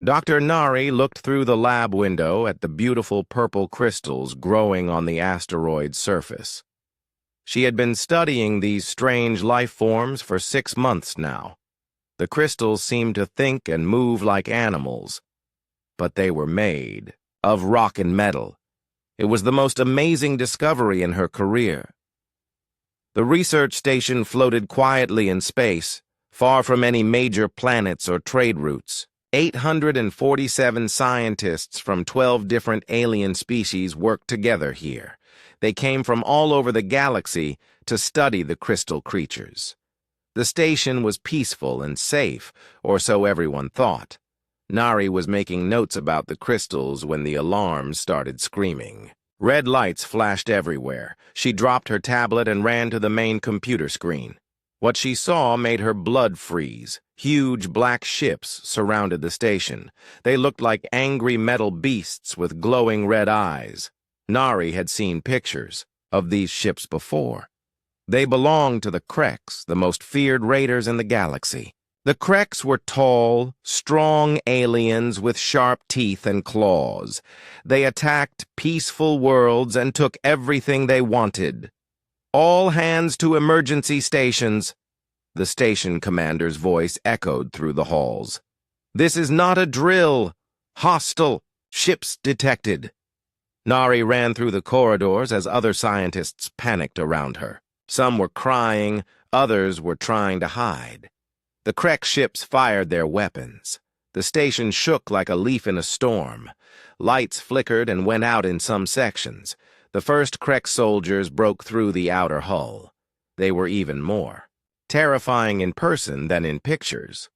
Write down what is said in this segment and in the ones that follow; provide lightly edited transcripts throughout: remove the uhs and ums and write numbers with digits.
Dr. Nari looked through the lab window at the beautiful purple crystals growing on the asteroid's surface. She had been studying these strange life forms for 6 months now. The crystals seemed to think and move like animals, but they were made of rock and metal. It was the most amazing discovery in her career. The research station floated quietly in space, far from any major planets or trade routes. 847 scientists from 12 different alien species worked together here. They came from all over the galaxy to study the crystal creatures. The station was peaceful and safe, or so everyone thought. Nari was making notes about the crystals when the alarms started screaming. Red lights flashed everywhere. She dropped her tablet and ran to the main computer screen. What she saw made her blood freeze. Huge black ships surrounded the station. They looked like angry metal beasts with glowing red eyes. Nari had seen pictures of these ships before. They belonged to the Kreks, the most feared raiders in the galaxy. The Kreks were tall, strong aliens with sharp teeth and claws. They attacked peaceful worlds and took everything they wanted. All hands to emergency stations. The station commander's voice echoed through the halls. This is not a drill. Hostile. Ships detected. Nari ran through the corridors as other scientists panicked around her. Some were crying, others were trying to hide. The Krek ships fired their weapons. The station shook like a leaf in a storm. Lights flickered and went out in some sections. The first Krek soldiers broke through the outer hull. They were even more terrifying in person than in pictures.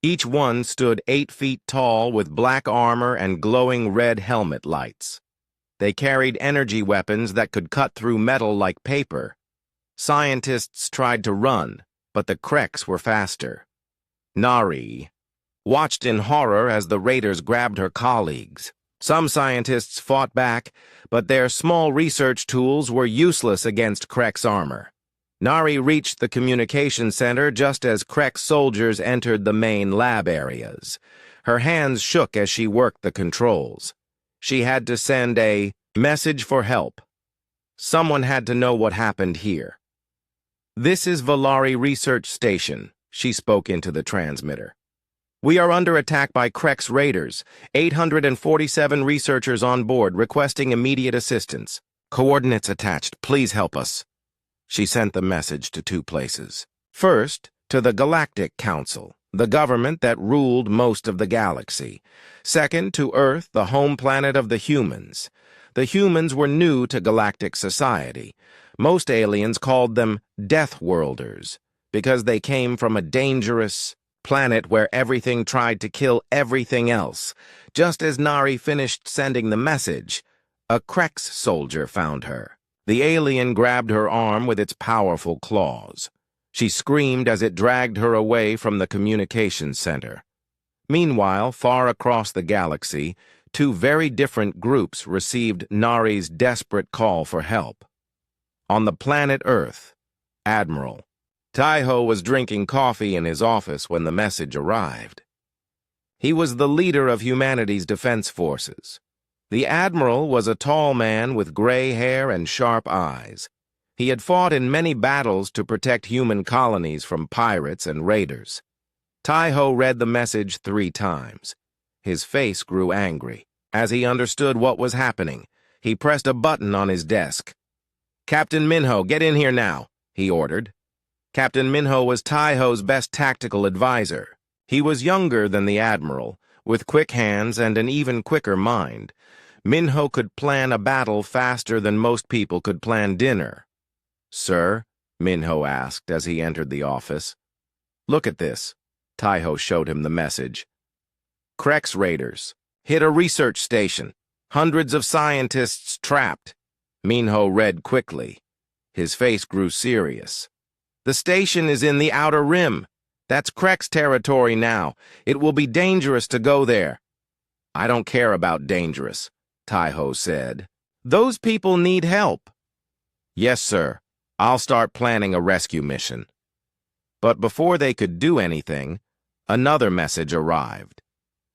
Each one stood 8 feet tall with black armor and glowing red helmet lights. They carried energy weapons that could cut through metal like paper. Scientists tried to run, but the Kreks were faster. Nari watched in horror as the raiders grabbed her colleagues. Some scientists fought back, but their small research tools were useless against Krek's armor. Nari reached the communication center just as Krek soldiers entered the main lab areas. Her hands shook as she worked the controls. She had to send a message for help. Someone had to know what happened here. This is Valari Research Station, she spoke into the transmitter. We are under attack by Krek's raiders. 847 researchers on board requesting immediate assistance. Coordinates attached. Please help us. She sent the message to 2 places. First, to the Galactic Council, the government that ruled most of the galaxy. Second, to Earth, the home planet of the humans. The humans were new to galactic society. Most aliens called them deathworlders because they came from a dangerous planet where everything tried to kill everything else. Just as Nari finished sending the message, a Kreks soldier found her. The alien grabbed her arm with its powerful claws. She screamed as it dragged her away from the communications center. Meanwhile, far across the galaxy, 2 very different groups received Nari's desperate call for help. On the planet Earth, Admiral Taiho was drinking coffee in his office when the message arrived. He was the leader of humanity's defense forces. The Admiral was a tall man with gray hair and sharp eyes. He had fought in many battles to protect human colonies from pirates and raiders. Taiho read the message 3 times. His face grew angry. As he understood what was happening, he pressed a button on his desk. Captain Minho, get in here now, he ordered. Captain Minho was Taiho's best tactical advisor. He was younger than the Admiral, with quick hands and an even quicker mind. Minho could plan a battle faster than most people could plan dinner. Sir, Minho asked as he entered the office. Look at this. Taiho showed him the message. Krek's raiders hit a research station. Hundreds of scientists trapped. Minho read quickly. His face grew serious. The station is in the Outer Rim. That's Krek's territory now. It will be dangerous to go there. I don't care about dangerous, Taiho said. Those people need help. Yes, sir. I'll start planning a rescue mission. But before they could do anything, another message arrived.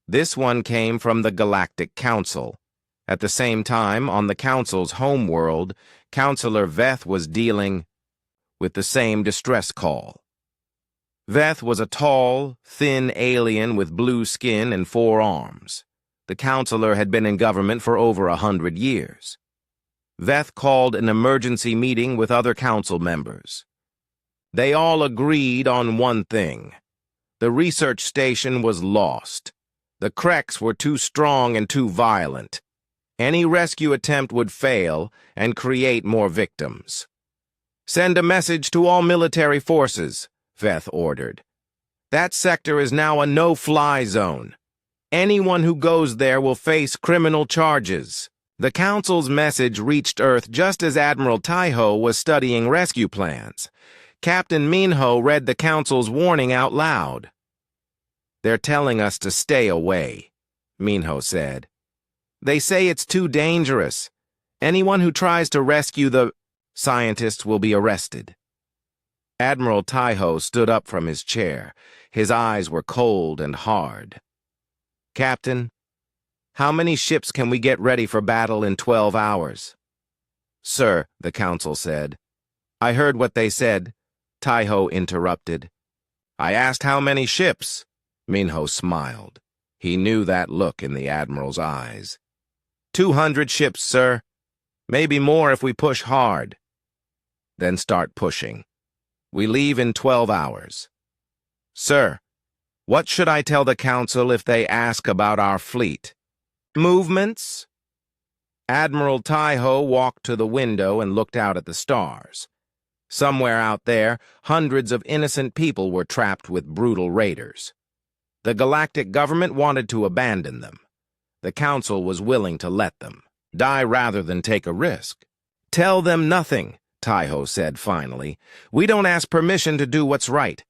This one came from the Galactic Council. At the same time, on the Council's homeworld, Counselor Veth was dealing with the same distress call. Veth was a tall, thin alien with blue skin and 4 arms. The counselor had been in government for over 100 years. Veth called an emergency meeting with other council members. They all agreed on one thing. The research station was lost. The Kreks were too strong and too violent. Any rescue attempt would fail and create more victims. "Send a message to all military forces," Veth ordered. "That sector is now a no-fly zone. Anyone who goes there will face criminal charges." The Council's message reached Earth just as Admiral Taiho was studying rescue plans. Captain Minho read the Council's warning out loud. "They're telling us to stay away," Minho said. "They say it's too dangerous. Anyone who tries to rescue the scientists will be arrested." Admiral Taiho stood up from his chair. His eyes were cold and hard. "Captain, how many ships can we get ready for battle in 12 hours? "Sir," the Council said. "I heard what they said," Taiho interrupted. "I asked how many ships." Minho smiled. He knew that look in the Admiral's eyes. 200 ships, sir. Maybe more if we push hard." "Then start pushing. We leave in 12 hours. "Sir, what should I tell the Council if they ask about our fleet?" "Movements?" Admiral Taiho walked to the window and looked out at the stars. Somewhere out there, hundreds of innocent people were trapped with brutal raiders. The galactic government wanted to abandon them. The Council was willing to let them die rather than take a risk. "Tell them nothing," Taiho said finally. "We don't ask permission to do what's right."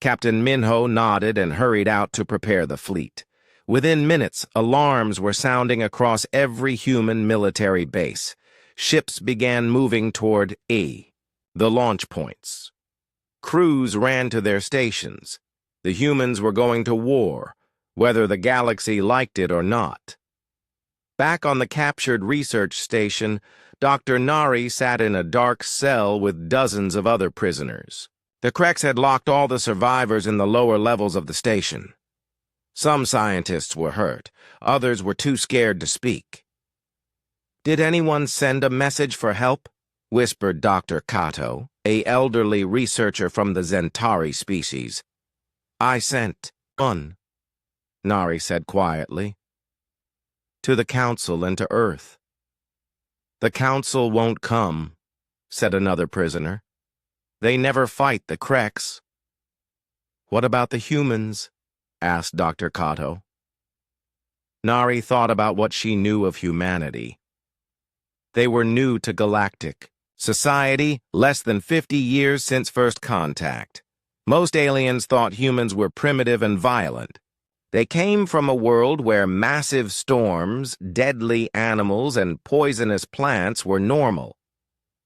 Captain Minho nodded and hurried out to prepare the fleet. Within minutes, alarms were sounding across every human military base. Ships began moving toward E, the launch points. Crews ran to their stations. The humans were going to war, whether the galaxy liked it or not. Back on the captured research station, Dr. Nari sat in a dark cell with dozens of other prisoners. The Kreks had locked all the survivors in the lower levels of the station. Some scientists were hurt. Others were too scared to speak. "Did anyone send a message for help?" whispered Dr. Kato, an elderly researcher from the Zentari species. "I sent one," Nari said quietly. "To the Council and to Earth." "The Council won't come," said another prisoner. "They never fight the Kreks." "What about the humans?" asked Dr. Kato. Nari thought about what she knew of humanity. They were new to galactic society, less than 50 years since first contact. Most aliens thought humans were primitive and violent. They came from a world where massive storms, deadly animals, and poisonous plants were normal.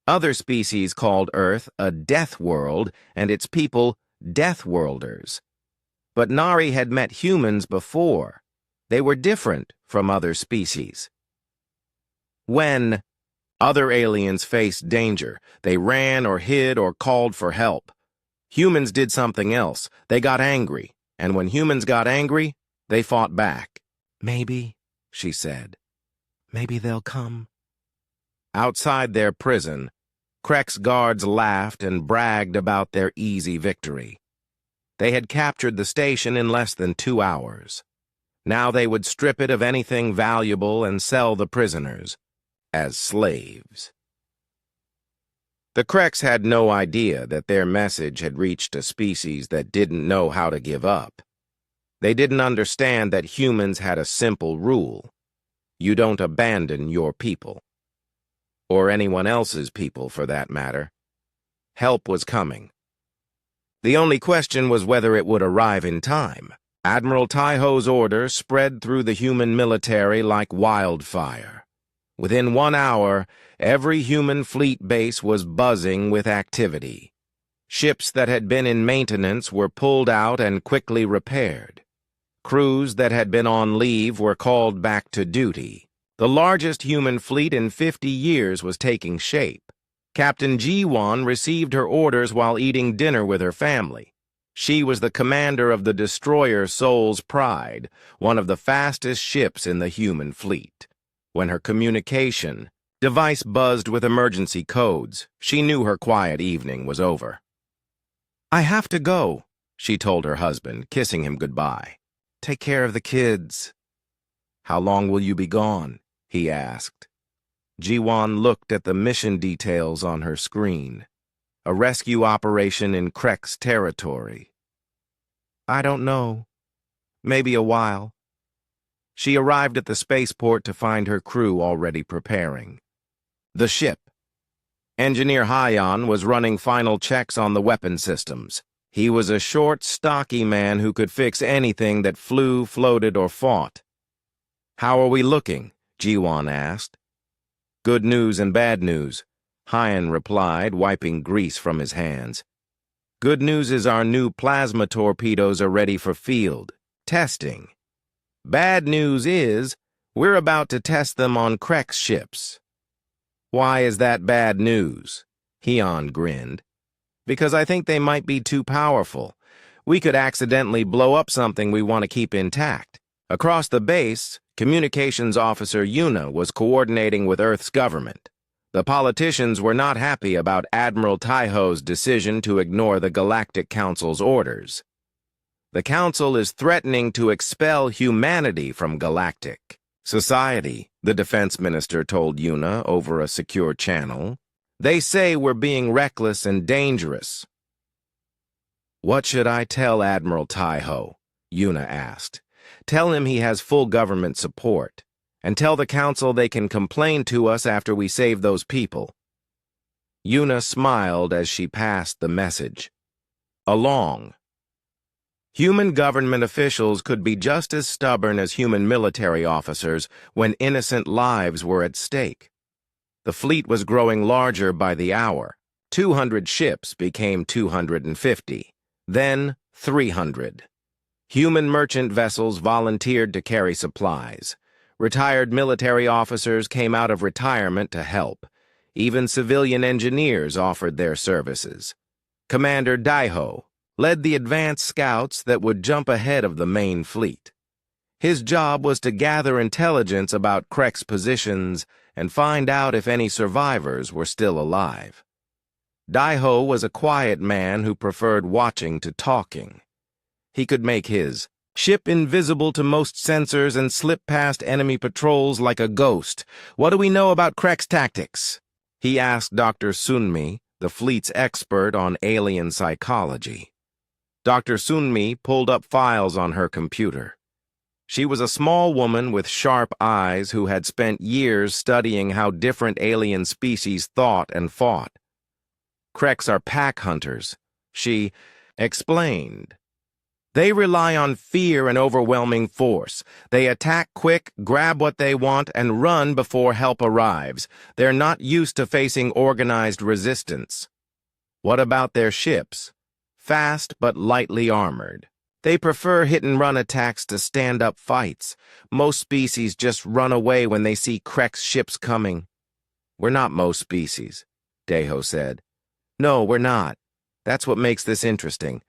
Other species called Earth a death world and its people deathworlders. But Nari had met humans before. They were different from other species. When other aliens faced danger, they ran or hid or called for help. Humans did something else. They got angry, and when humans got angry, they fought back. "Maybe," she said. "Maybe they'll come." Outside their prison, Krek's guards laughed and bragged about their easy victory. They had captured the station in less than 2 hours. Now they would strip it of anything valuable and sell the prisoners as slaves. The Kreks had no idea that their message had reached a species that didn't know how to give up. They didn't understand that humans had a simple rule. You don't abandon your people. Or anyone else's people, for that matter. Help was coming. The only question was whether it would arrive in time. Admiral Taiho's order spread through the human military like wildfire. Within 1 hour, every human fleet base was buzzing with activity. Ships that had been in maintenance were pulled out and quickly repaired. Crews that had been on leave were called back to duty. The largest human fleet in 50 years was taking shape. Captain Ji-won received her orders while eating dinner with her family. She was the commander of the destroyer Soul's Pride, one of the fastest ships in the human fleet. When her communication device buzzed with emergency codes, she knew her quiet evening was over. "I have to go," she told her husband, kissing him goodbye. "Take care of the kids." "How long will you be gone?" he asked. Ji-won looked at the mission details on her screen. A rescue operation in Krek's territory. "I don't know. Maybe a while." She arrived at the spaceport to find her crew already preparing. The ship. Engineer Hyan was running final checks on the weapon systems. He was a short, stocky man who could fix anything that flew, floated, or fought. "How are we looking?" Ji-won asked. "Good news and bad news," Hyan replied, wiping grease from his hands. "Good news is our new plasma torpedoes are ready for field testing. Bad news is we're about to test them on Krek's ships." "Why is that bad news?" Hyan grinned. "Because I think they might be too powerful. We could accidentally blow up something we want to keep intact." Across the base, Communications Officer Yuna was coordinating with Earth's government. The politicians were not happy about Admiral Taiho's decision to ignore the Galactic Council's orders. "The Council is threatening to expel humanity from galactic society," the defense minister told Yuna over a secure channel. "They say we're being reckless and dangerous." "What should I tell Admiral Taiho?" Yuna asked. "Tell him he has full government support, and tell the council they can complain to us after we save those people." Yuna smiled as she passed the message along. Human government officials could be just as stubborn as human military officers when innocent lives were at stake. The fleet was growing larger by the hour. 200 ships became 250, then 300. Human merchant vessels volunteered to carry supplies. Retired military officers came out of retirement to help. Even civilian engineers offered their services. Commander Daiho led the advanced scouts that would jump ahead of the main fleet. His job was to gather intelligence about Krek's positions and find out if any survivors were still alive. Daiho was a quiet man who preferred watching to talking. He could make his ship invisible to most sensors and slip past enemy patrols like a ghost. "What do we know about Krek's tactics?" he asked Dr. Sunmi, the fleet's expert on alien psychology. Dr. Sunmi pulled up files on her computer. She was a small woman with sharp eyes who had spent years studying how different alien species thought and fought. "Kreks are pack hunters," she explained. "They rely on fear and overwhelming force. They attack quick, grab what they want, and run before help arrives. They're not used to facing organized resistance." "What about their ships?" "Fast but lightly armored. They prefer hit-and-run attacks to stand-up fights. Most species just run away when they see Krek's ships coming." "We're not most species," Daiho said. "No, we're not. That's what makes this interesting."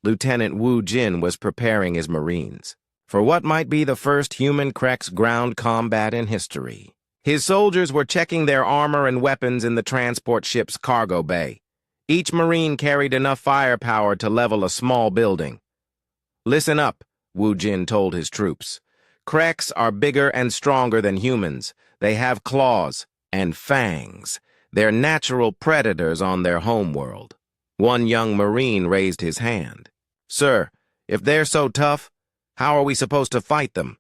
Lieutenant Wu Jin was preparing his Marines for what might be the first human Krek's ground combat in history. His soldiers were checking their armor and weapons in the transport ship's cargo bay. Each Marine carried enough firepower to level a small building. "Listen up," Wu Jin told his troops. "Kreks are bigger and stronger than humans. They have claws and fangs. They're natural predators on their homeworld." One young Marine raised his hand. "Sir, if they're so tough, how are we supposed to fight them?"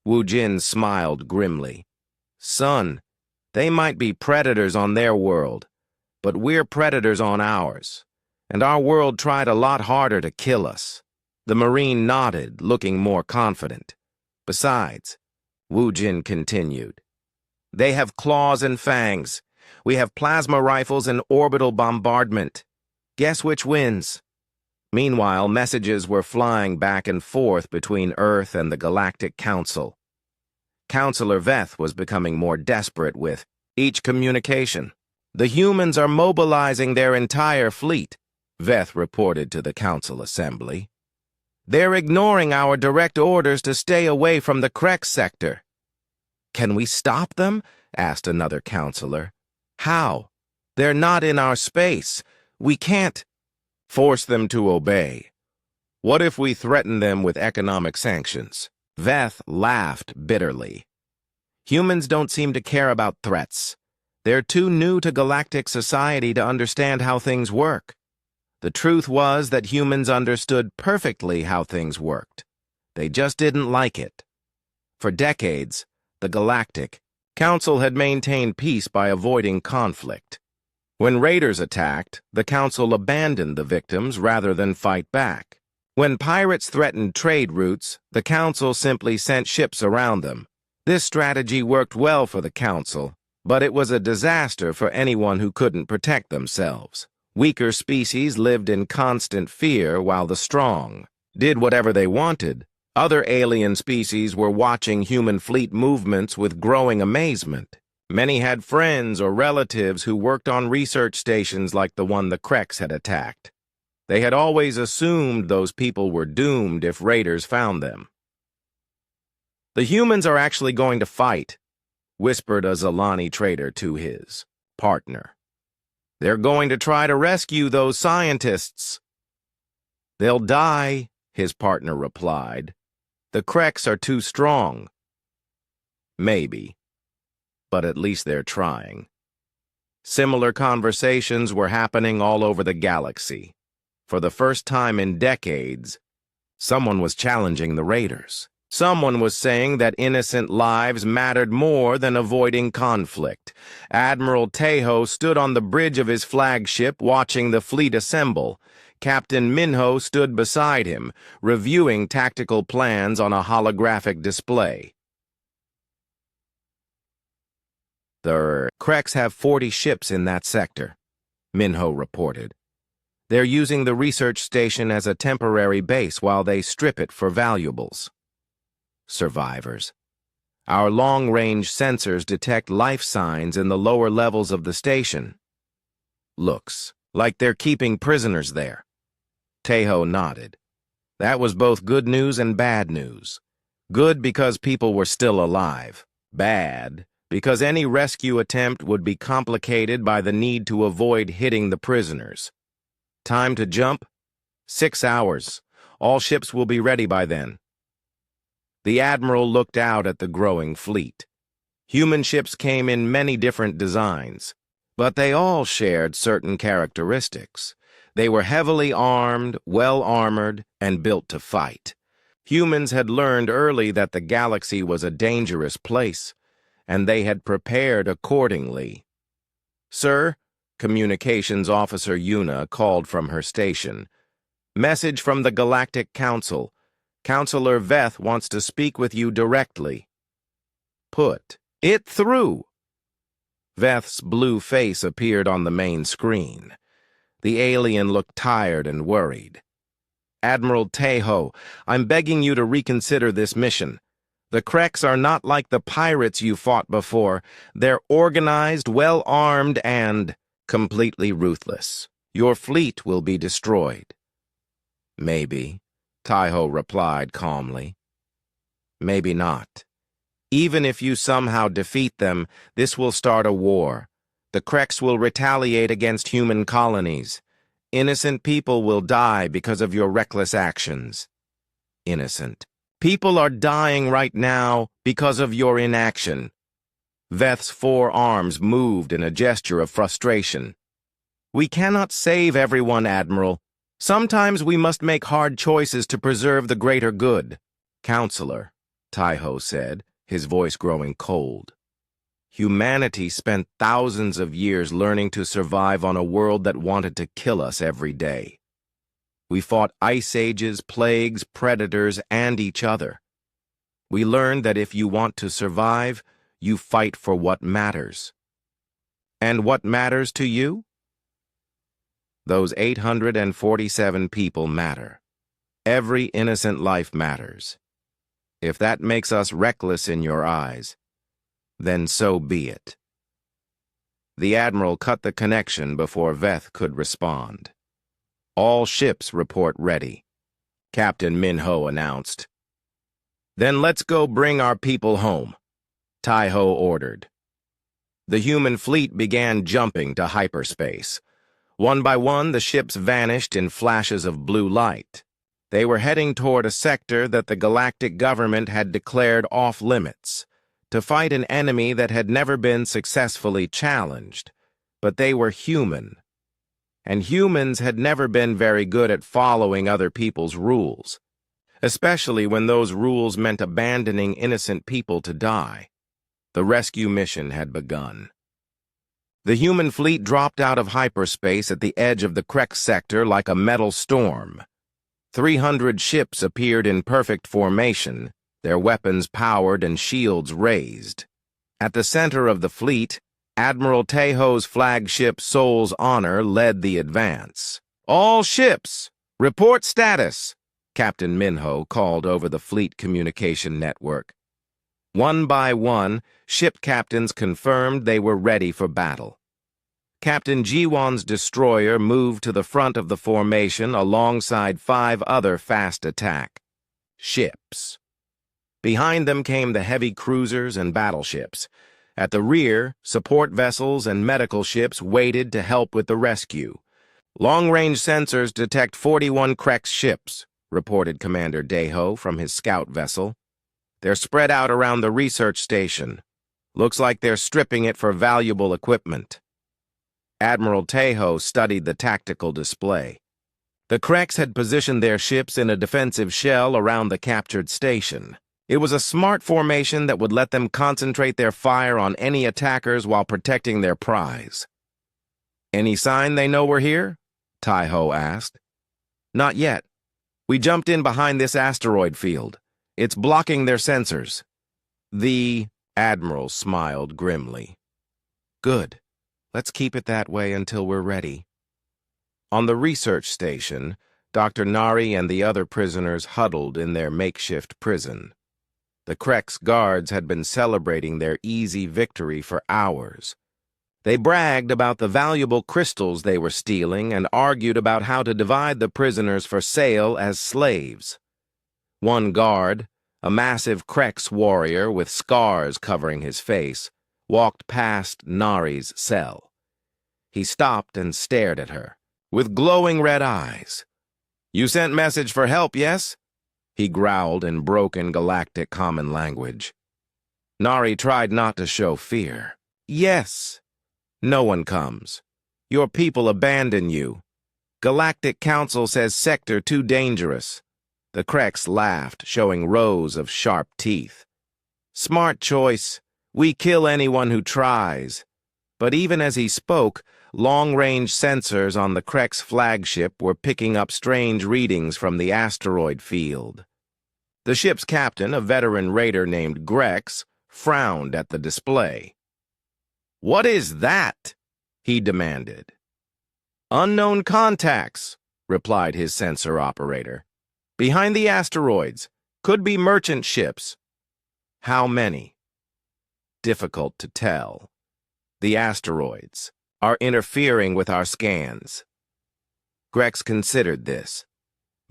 Wu Jin smiled grimly. "Son, they might be predators on their world, but we're predators on ours, and our world tried a lot harder to kill us." The Marine nodded, looking more confident. "Besides," Wu Jin continued, "they have claws and fangs. We have plasma rifles and orbital bombardment. Guess which wins?" Meanwhile, messages were flying back and forth between Earth and the Galactic Council. Counselor Veth was becoming more desperate with each communication. "The humans are mobilizing their entire fleet," Veth reported to the Council Assembly. "They're ignoring our direct orders to stay away from the Krex sector." "Can we stop them?" asked another counselor. "How? They're not in our space. We can't." "Force them to obey. What if we threaten them with economic sanctions?" Veth laughed bitterly. "Humans don't seem to care about threats. They're too new to galactic society to understand how things work." The truth was that humans understood perfectly how things worked. They just didn't like it. For decades, the Galactic Council had maintained peace by avoiding conflict. When raiders attacked, the Council abandoned the victims rather than fight back. When pirates threatened trade routes, the Council simply sent ships around them. This strategy worked well for the Council, but it was a disaster for anyone who couldn't protect themselves. Weaker species lived in constant fear while the strong did whatever they wanted. Other alien species were watching human fleet movements with growing amazement. Many had friends or relatives who worked on research stations like the one the Krex had attacked. They had always assumed those people were doomed if raiders found them. "The humans are actually going to fight," whispered a Zalani trader to his partner. "They're going to try to rescue those scientists." "They'll die," his partner replied. "The Krex are too strong." "Maybe, but at least they're trying." Similar conversations were happening all over the galaxy. For the first time in decades, someone was challenging the raiders. Someone was saying that innocent lives mattered more than avoiding conflict. Admiral Tejo stood on the bridge of his flagship watching the fleet assemble. Captain Minho stood beside him, reviewing tactical plans on a holographic display. "The Krex have 40 ships in that sector," Minho reported. "They're using the research station as a temporary base while they strip it for valuables." "Survivors. Our long-range sensors detect life signs in the lower levels of the station. Looks like they're keeping prisoners there." Tejo nodded. That was both good news and bad news. Good because people were still alive. Bad because any rescue attempt would be complicated by the need to avoid hitting the prisoners. "Time to jump? 6 hours. All ships will be ready by then." The Admiral looked out at the growing fleet. Human ships came in many different designs, but they all shared certain characteristics. They were heavily armed, well-armored, and built to fight. Humans had learned early that the galaxy was a dangerous place, and they had prepared accordingly. "Sir," Communications Officer Yuna called from her station. "Message from the Galactic Council. Counselor Veth wants to speak with you directly." "Put it through." Veth's blue face appeared on the main screen. The alien looked tired and worried. "Admiral Tejo, I'm begging you to reconsider this mission. The Krex are not like the pirates you fought before. They're organized, well-armed, and completely ruthless. Your fleet will be destroyed." "Maybe," Tejo replied calmly. "Maybe not. Even if you somehow defeat them, this will start a war. The Krex will retaliate against human colonies. Innocent people will die because of your reckless actions." "Innocent. People are dying right now because of your inaction." Veth's 4 arms moved in a gesture of frustration. "We cannot save everyone, Admiral. Sometimes we must make hard choices to preserve the greater good." "Counselor," Tejo said, his voice growing cold. "Humanity spent thousands of years learning to survive on a world that wanted to kill us every day. We fought ice ages, plagues, predators, and each other. We learned that if you want to survive, you fight for what matters." "And what matters to you?" those 847 people matter. Every innocent life matters. If that makes us reckless in your eyes, then so be it. The Admiral cut the connection before Veth could respond. All ships report ready, Captain Minho announced. Then let's go bring our people home, Tai-Ho ordered. The human fleet began jumping to hyperspace. One by one, the ships vanished in flashes of blue light. They were heading toward a sector that the galactic government had declared off-limits, to fight an enemy that had never been successfully challenged. But they were human, and humans had never been very good at following other people's rules, especially when those rules meant abandoning innocent people to die. The rescue mission had begun. The human fleet dropped out of hyperspace at the edge of the Krex sector like a metal storm. 300 ships appeared in perfect formation, their weapons powered and shields raised. At the center of the fleet, Admiral Tai-Ho's flagship Soul's Honor led the advance. "All ships, report status," Captain Minho called over the fleet communication network. One by one, ship captains confirmed they were ready for battle. Captain Jiwon's destroyer moved to the front of the formation alongside 5 other fast attack ships. Behind them came the heavy cruisers and battleships. At the rear, support vessels and medical ships waited to help with the rescue. Long-range sensors detect 41 Krex ships, reported Commander Tai-Ho from his scout vessel. They're spread out around the research station. Looks like they're stripping it for valuable equipment. Admiral Tai-Ho studied the tactical display. The Krex had positioned their ships in a defensive shell around the captured station. It was a smart formation that would let them concentrate their fire on any attackers while protecting their prize. "Any sign they know we're here?" Tai-Ho asked. "Not yet. We jumped in behind this asteroid field. It's blocking their sensors." The Admiral smiled grimly. "Good. Let's keep it that way until we're ready." On the research station, Dr. Nari and the other prisoners huddled in their makeshift prison. The Krex guards had been celebrating their easy victory for hours. They bragged about the valuable crystals they were stealing and argued about how to divide the prisoners for sale as slaves. One guard, a massive Krex warrior with scars covering his face, walked past Nari's cell. He stopped and stared at her, with glowing red eyes. "You sent message for help, yes?" He growled in broken galactic common language. Nari tried not to show fear. "Yes. No one comes. Your people abandon you. Galactic Council says sector too dangerous." The Krex laughed, showing rows of sharp teeth. "Smart choice. We kill anyone who tries." But even as he spoke, long-range sensors on the Krex flagship were picking up strange readings from the asteroid field. The ship's captain, a veteran raider named Grex, frowned at the display. "What is that?" he demanded. "Unknown contacts," replied his sensor operator. "Behind the asteroids. Could be merchant ships." "How many?" "Difficult to tell. The asteroids are interfering with our scans." Grex considered this.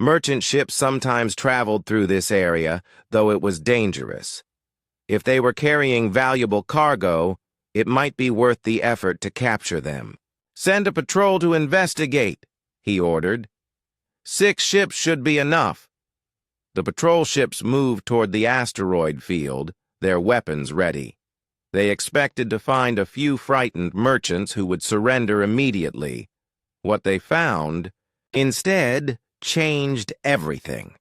Merchant ships sometimes traveled through this area, though it was dangerous. If they were carrying valuable cargo, it might be worth the effort to capture them. "Send a patrol to investigate," he ordered. 6 ships should be enough." The patrol ships moved toward the asteroid field, their weapons ready. They expected to find a few frightened merchants who would surrender immediately. What they found, instead, changed everything.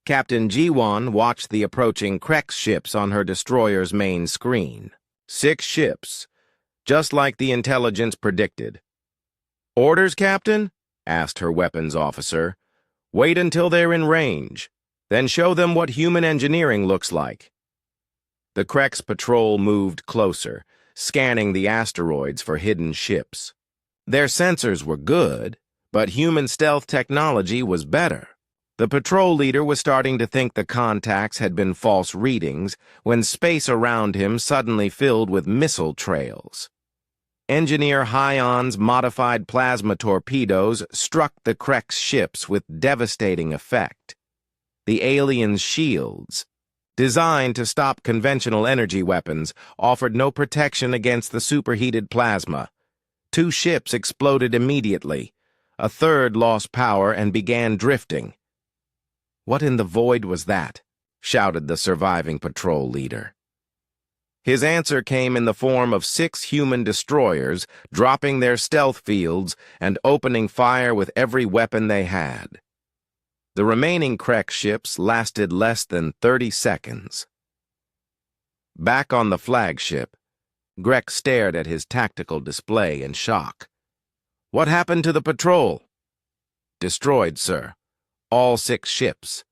Captain Jiwon watched the approaching Krex ships on her destroyer's main screen. 6 ships, just like the intelligence predicted. "Orders, Captain?" asked her weapons officer. "Wait until they're in range, then show them what human engineering looks like." The Krex patrol moved closer, scanning the asteroids for hidden ships. Their sensors were good, But human stealth technology was better. The patrol leader was starting to think the contacts had been false readings when space around him suddenly filled with missile trails. Engineer Hyon's modified plasma torpedoes struck the Krex ships with devastating effect. The aliens' shields, designed to stop conventional energy weapons, offered no protection against the superheated plasma. 2 ships exploded immediately. A third lost power and began drifting. "What in the void was that?" shouted the surviving patrol leader. His answer came in the form of 6 human destroyers dropping their stealth fields and opening fire with every weapon they had. The remaining Krex ships lasted less than 30 seconds. Back on the flagship, Grek stared at his tactical display in shock. "What happened to the patrol?" "Destroyed, sir. All 6 ships."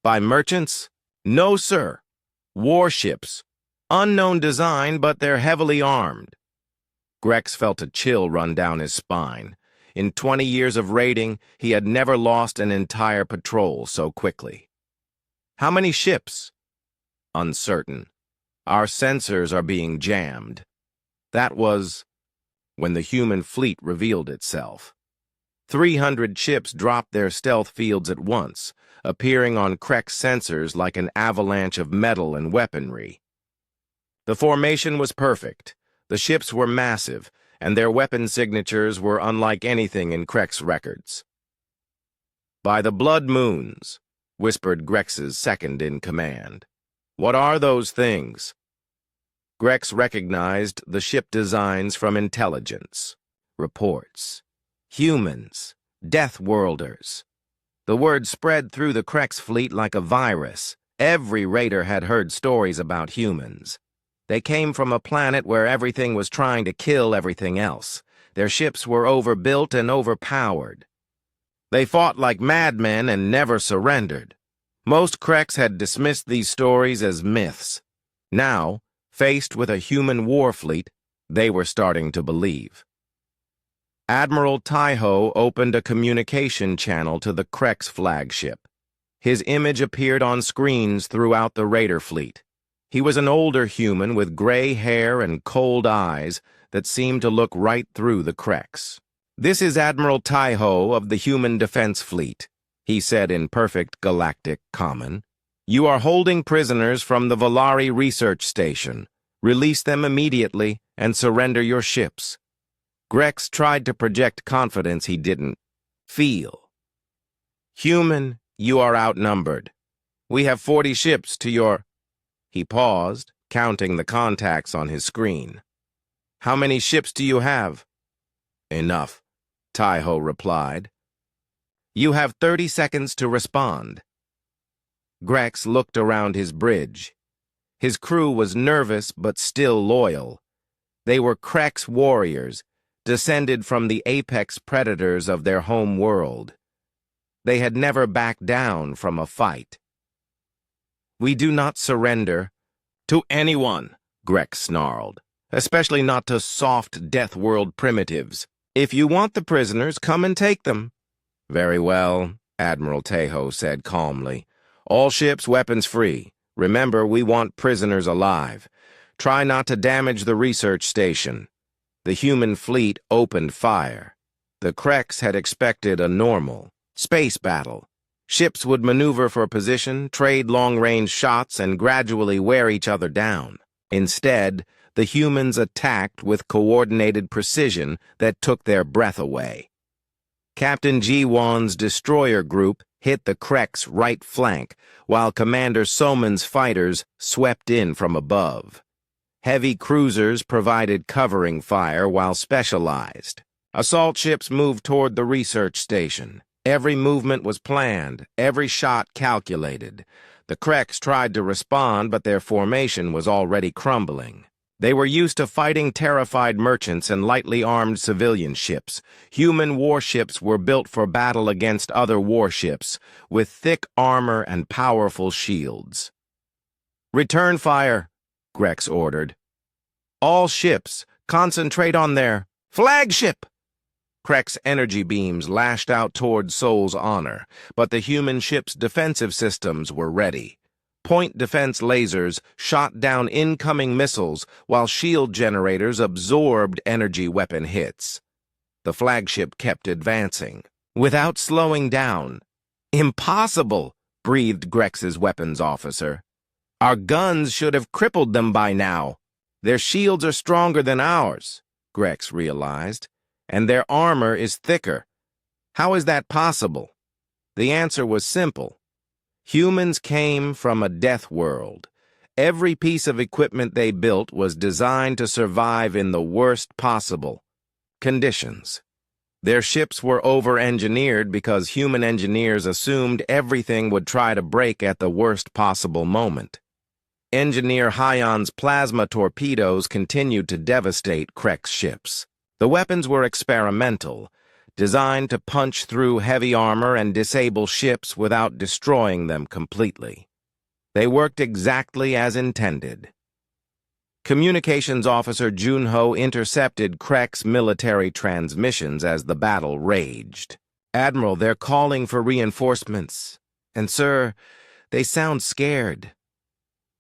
"By merchants?" "No, sir. Warships. Unknown design, but they're heavily armed." Grex felt a chill run down his spine. In 20 years of raiding, he had never lost an entire patrol so quickly. "How many ships?" "Uncertain. Our sensors are being jammed." That was when the human fleet revealed itself. 300 ships dropped their stealth fields at once, appearing on Krex sensors like an avalanche of metal and weaponry. The formation was perfect. The ships were massive, and their weapon signatures were unlike anything in Krex records. "By the blood moons," whispered Grex's second-in-command. "What are those things?" Grex recognized the ship designs from intelligence. Reports. Humans. Deathworlders. The word spread through the Krex fleet like a virus. Every raider had heard stories about humans. They came from a planet where everything was trying to kill everything else. Their ships were overbuilt and overpowered. They fought like madmen and never surrendered. Most Krex had dismissed these stories as myths. Now, faced with a human war fleet, they were starting to believe. Admiral Taiho opened a communication channel to the Krex flagship. His image appeared on screens throughout the raider fleet. He was an older human with gray hair and cold eyes that seemed to look right through the Krex. "This is Admiral Taiho of the Human Defense Fleet," he said in perfect galactic common. "You are holding prisoners from the Valari Research Station. Release them immediately and surrender your ships." Grex tried to project confidence he didn't feel. "Human, you are outnumbered. We have 40 ships to your—" He paused, counting the contacts on his screen. "How many ships do you have?" "Enough," Taiho replied. "You have 30 seconds to respond." Grex looked around his bridge. His crew was nervous but still loyal. They were Krex warriors, descended from the apex predators of their home world. They had never backed down from a fight. "We do not surrender to anyone," Grex snarled, "especially not to soft Deathworld primitives. If you want the prisoners, come and take them." "Very well," Admiral Taiho said calmly. "All ships weapons-free. Remember, we want prisoners alive. Try not to damage the research station." The human fleet opened fire. The Krex had expected a normal space battle. Ships would maneuver for position, trade long-range shots, and gradually wear each other down. Instead, the humans attacked with coordinated precision that took their breath away. Captain Ji-won's destroyer group hit the Krex right flank, while Commander Soman's fighters swept in from above. Heavy cruisers provided covering fire while specialized. Assault ships moved toward the research station. Every movement was planned, every shot calculated. The Krex tried to respond, but their formation was already crumbling. They were used to fighting terrified merchants and lightly armed civilian ships. Human warships were built for battle against other warships, with thick armor and powerful shields. "Return fire," Grex ordered. "All ships, concentrate on their flagship!" Krek's energy beams lashed out toward Sol's honor, but the human ship's defensive systems were ready. Point defense lasers shot down incoming missiles while shield generators absorbed energy weapon hits. The flagship kept advancing, without slowing down. "Impossible," breathed Grex's weapons officer. "Our guns should have crippled them by now. Their shields are stronger than ours," Grex realized, "and their armor is thicker. How is that possible?" The answer was simple. Humans came from a death world. Every piece of equipment they built was designed to survive in the worst possible conditions. Their ships were over-engineered because human engineers assumed everything would try to break at the worst possible moment. Engineer Hyon's plasma torpedoes continued to devastate Krek's ships. The weapons were experimental, designed to punch through heavy armor and disable ships without destroying them completely. They worked exactly as intended. Communications Officer Junho intercepted Krek's military transmissions as the battle raged. "Admiral, they're calling for reinforcements. And, sir, they sound scared."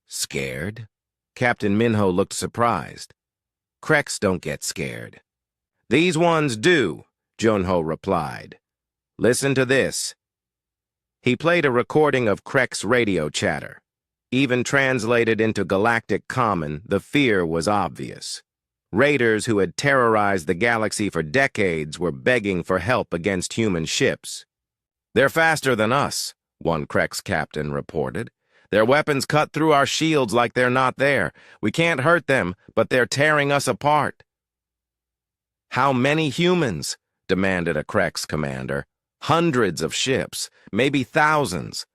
"Scared?" Captain Minho looked surprised. "Kreks don't get scared." "These ones do," Junho replied. "Listen to this." He played a recording of Krek's radio chatter. Even translated into Galactic Common, the fear was obvious. Raiders who had terrorized the galaxy for decades were begging for help against human ships. "They're faster than us," one Krek's captain reported. "Their weapons cut through our shields like they're not there. We can't hurt them, but they're tearing us apart." "How many humans?" demanded a Krek's commander. "Hundreds of ships, maybe thousands."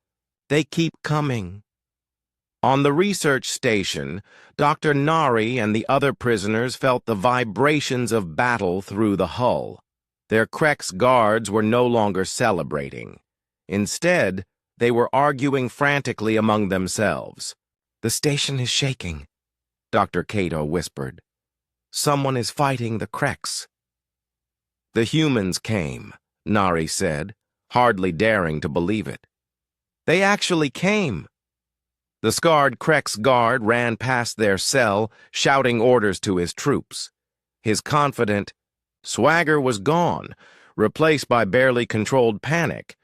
"They keep coming." On the research station, Dr. Nari and the other prisoners felt the vibrations of battle through the hull. Their Krek's guards were no longer celebrating. Instead, they were arguing frantically among themselves. "The station is shaking," Dr. Kato whispered. "Someone is fighting the Krek's." "The humans came," Nari said, hardly daring to believe it. "They actually came." The scarred Krek's guard ran past their cell, shouting orders to his troops. His confident swagger was gone, replaced by barely controlled panic.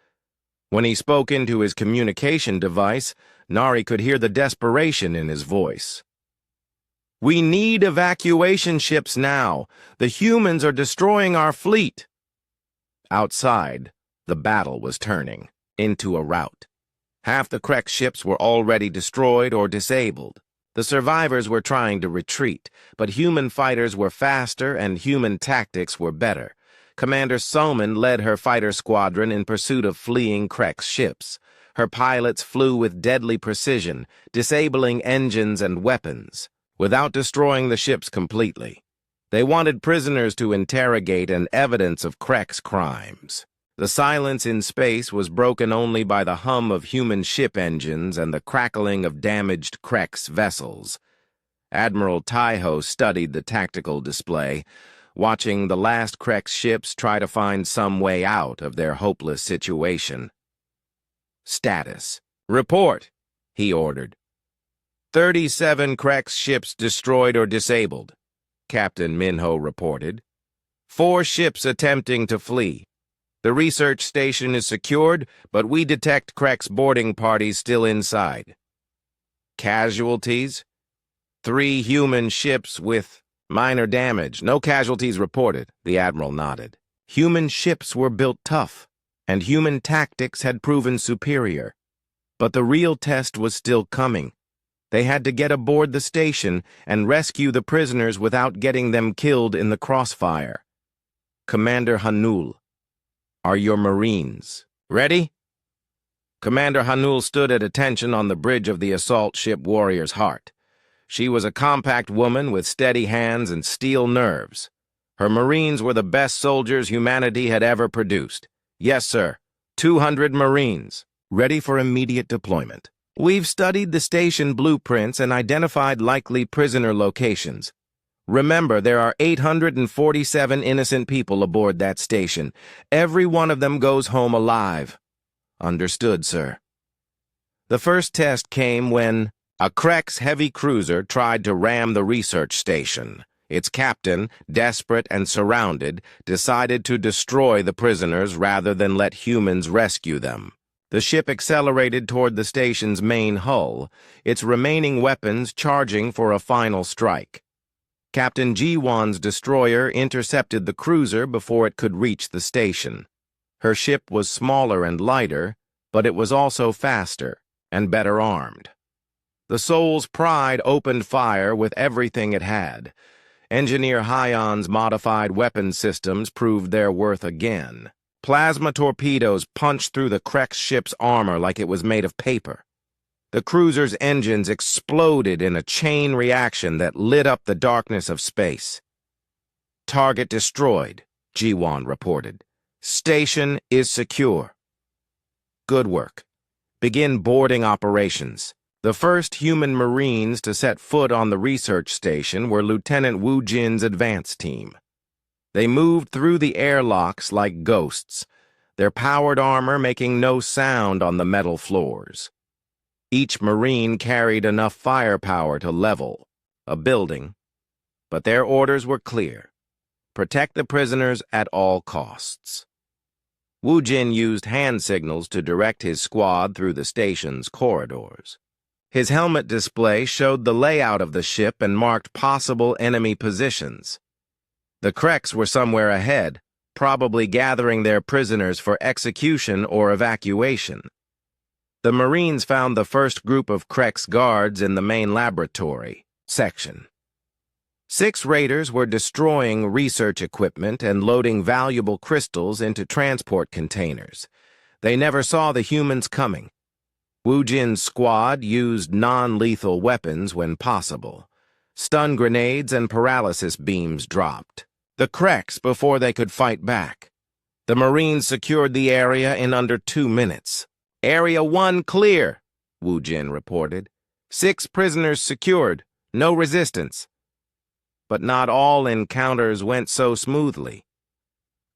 When he spoke into his communication device, Nari could hear the desperation in his voice. "We need evacuation ships now. The humans are destroying our fleet." Outside, the battle was turning into a rout. Half the Krek ships were already destroyed or disabled. The survivors were trying to retreat, but human fighters were faster and human tactics were better. Commander Soman led her fighter squadron in pursuit of fleeing Krek's ships. Her pilots flew with deadly precision, disabling engines and weapons, without destroying the ships completely. They wanted prisoners to interrogate and evidence of Krek's crimes. The silence in space was broken only by the hum of human ship engines and the crackling of damaged Krek's vessels. Admiral Taiho studied the tactical display, watching the last Krek's ships try to find some way out of their hopeless situation. "Status. Report," he ordered. 37 Krek's ships destroyed or disabled," Captain Minho reported. 4 ships attempting to flee. The research station is secured, but we detect Krek's boarding parties still inside. Casualties? 3 human ships with minor damage. No casualties reported, the Admiral nodded. Human ships were built tough, and human tactics had proven superior. But the real test was still coming. They had to get aboard the station and rescue the prisoners without getting them killed in the crossfire. "Commander Hanul, are your Marines ready?" Commander Hanul stood at attention on the bridge of the assault ship Warrior's Heart. She was a compact woman with steady hands and steel nerves. Her Marines were the best soldiers humanity had ever produced. "Yes, sir. 200 Marines, ready for immediate deployment. We've studied the station blueprints and identified likely prisoner locations. Remember, there are 847 innocent people aboard that station. Every one of them goes home alive. Understood, sir. The first test came when a Krex heavy cruiser tried to ram the research station. Its captain, desperate and surrounded, decided to destroy the prisoners rather than let humans rescue them. The ship accelerated toward the station's main hull, its remaining weapons charging for a final strike. Captain Jiwan's destroyer intercepted the cruiser before it could reach the station. Her ship was smaller and lighter, but it was also faster and better armed. The Soul's Pride opened fire with everything it had. Engineer Hyon's modified weapon systems proved their worth again. Plasma torpedoes punched through the Krex ship's armor like it was made of paper. The cruiser's engines exploded in a chain reaction that lit up the darkness of space. Target destroyed, Jiwan reported. Station is secure. Good work. Begin boarding operations. The first human Marines to set foot on the research station were Lieutenant Wu Jin's advance team. They moved through the airlocks like ghosts, their powered armor making no sound on the metal floors. Each Marine carried enough firepower to level a building, but their orders were clear. Protect the prisoners at all costs. Wu Jin used hand signals to direct his squad through the station's corridors. His helmet display showed the layout of the ship and marked possible enemy positions. The Krex were somewhere ahead, probably gathering their prisoners for execution or evacuation. The Marines found the first group of Krex guards in the main laboratory section. 6 raiders were destroying research equipment and loading valuable crystals into transport containers. They never saw the humans coming. Wu Jin's squad used non-lethal weapons when possible. Stun grenades and paralysis beams dropped the Krex before they could fight back. The Marines secured the area in under 2 minutes. Area 1 clear, Wu Jin reported. 6 prisoners secured, no resistance. But not all encounters went so smoothly.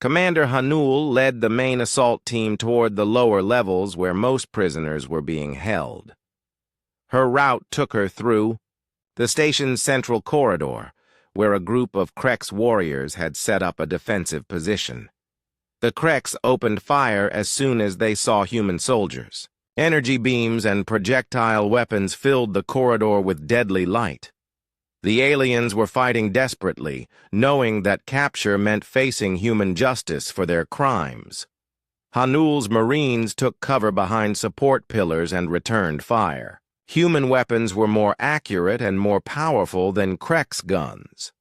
Commander Hanul led the main assault team toward the lower levels where most prisoners were being held. Her route took her through the station's central corridor, where a group of Krex warriors had set up a defensive position. The Krex opened fire as soon as they saw human soldiers. Energy beams and projectile weapons filled the corridor with deadly light. The aliens were fighting desperately, knowing that capture meant facing human justice for their crimes. Hanul's Marines took cover behind support pillars and returned fire. Human weapons were more accurate and more powerful than Krex guns.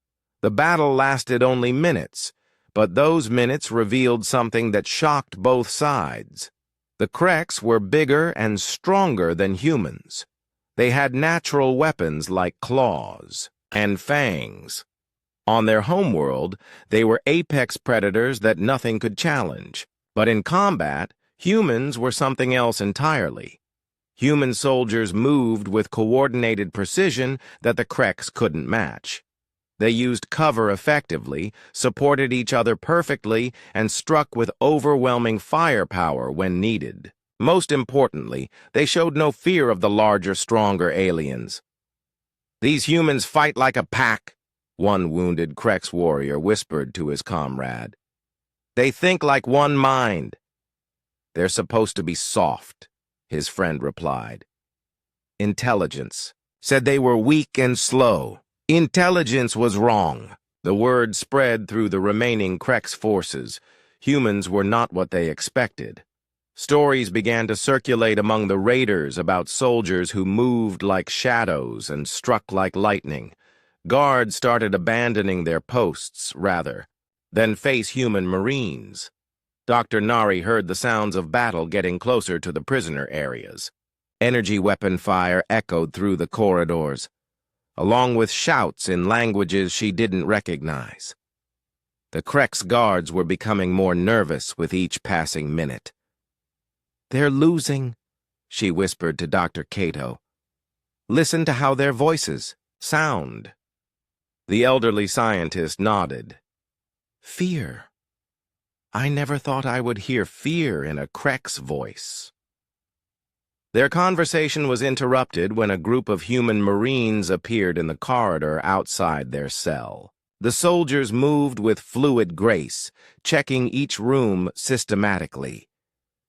The battle lasted only minutes, but those minutes revealed something that shocked both sides. The Krex were bigger and stronger than humans. They had natural weapons like claws and fangs. On their homeworld, they were apex predators that nothing could challenge. But in combat, humans were something else entirely. Human soldiers moved with coordinated precision that the Krex couldn't match. They used cover effectively, supported each other perfectly, and struck with overwhelming firepower when needed. Most importantly, they showed no fear of the larger, stronger aliens. "These humans fight like a pack," one wounded Krex warrior whispered to his comrade. "They think like one mind." "They're supposed to be soft," his friend replied. "Intelligence said they were weak and slow. Intelligence was wrong." The word spread through the remaining Krex forces. Humans were not what they expected. Stories began to circulate among the raiders about soldiers who moved like shadows and struck like lightning. Guards started abandoning their posts, rather, than face human Marines. Dr. Nari heard the sounds of battle getting closer to the prisoner areas. Energy weapon fire echoed through the corridors, along with shouts in languages she didn't recognize. The Krex guards were becoming more nervous with each passing minute. "They're losing," she whispered to Dr. Cato. "Listen to how their voices sound." The elderly scientist nodded. Fear. I never thought I would hear fear in a Krek's voice. Their conversation was interrupted when a group of human Marines appeared in the corridor outside their cell. The soldiers moved with fluid grace, checking each room systematically.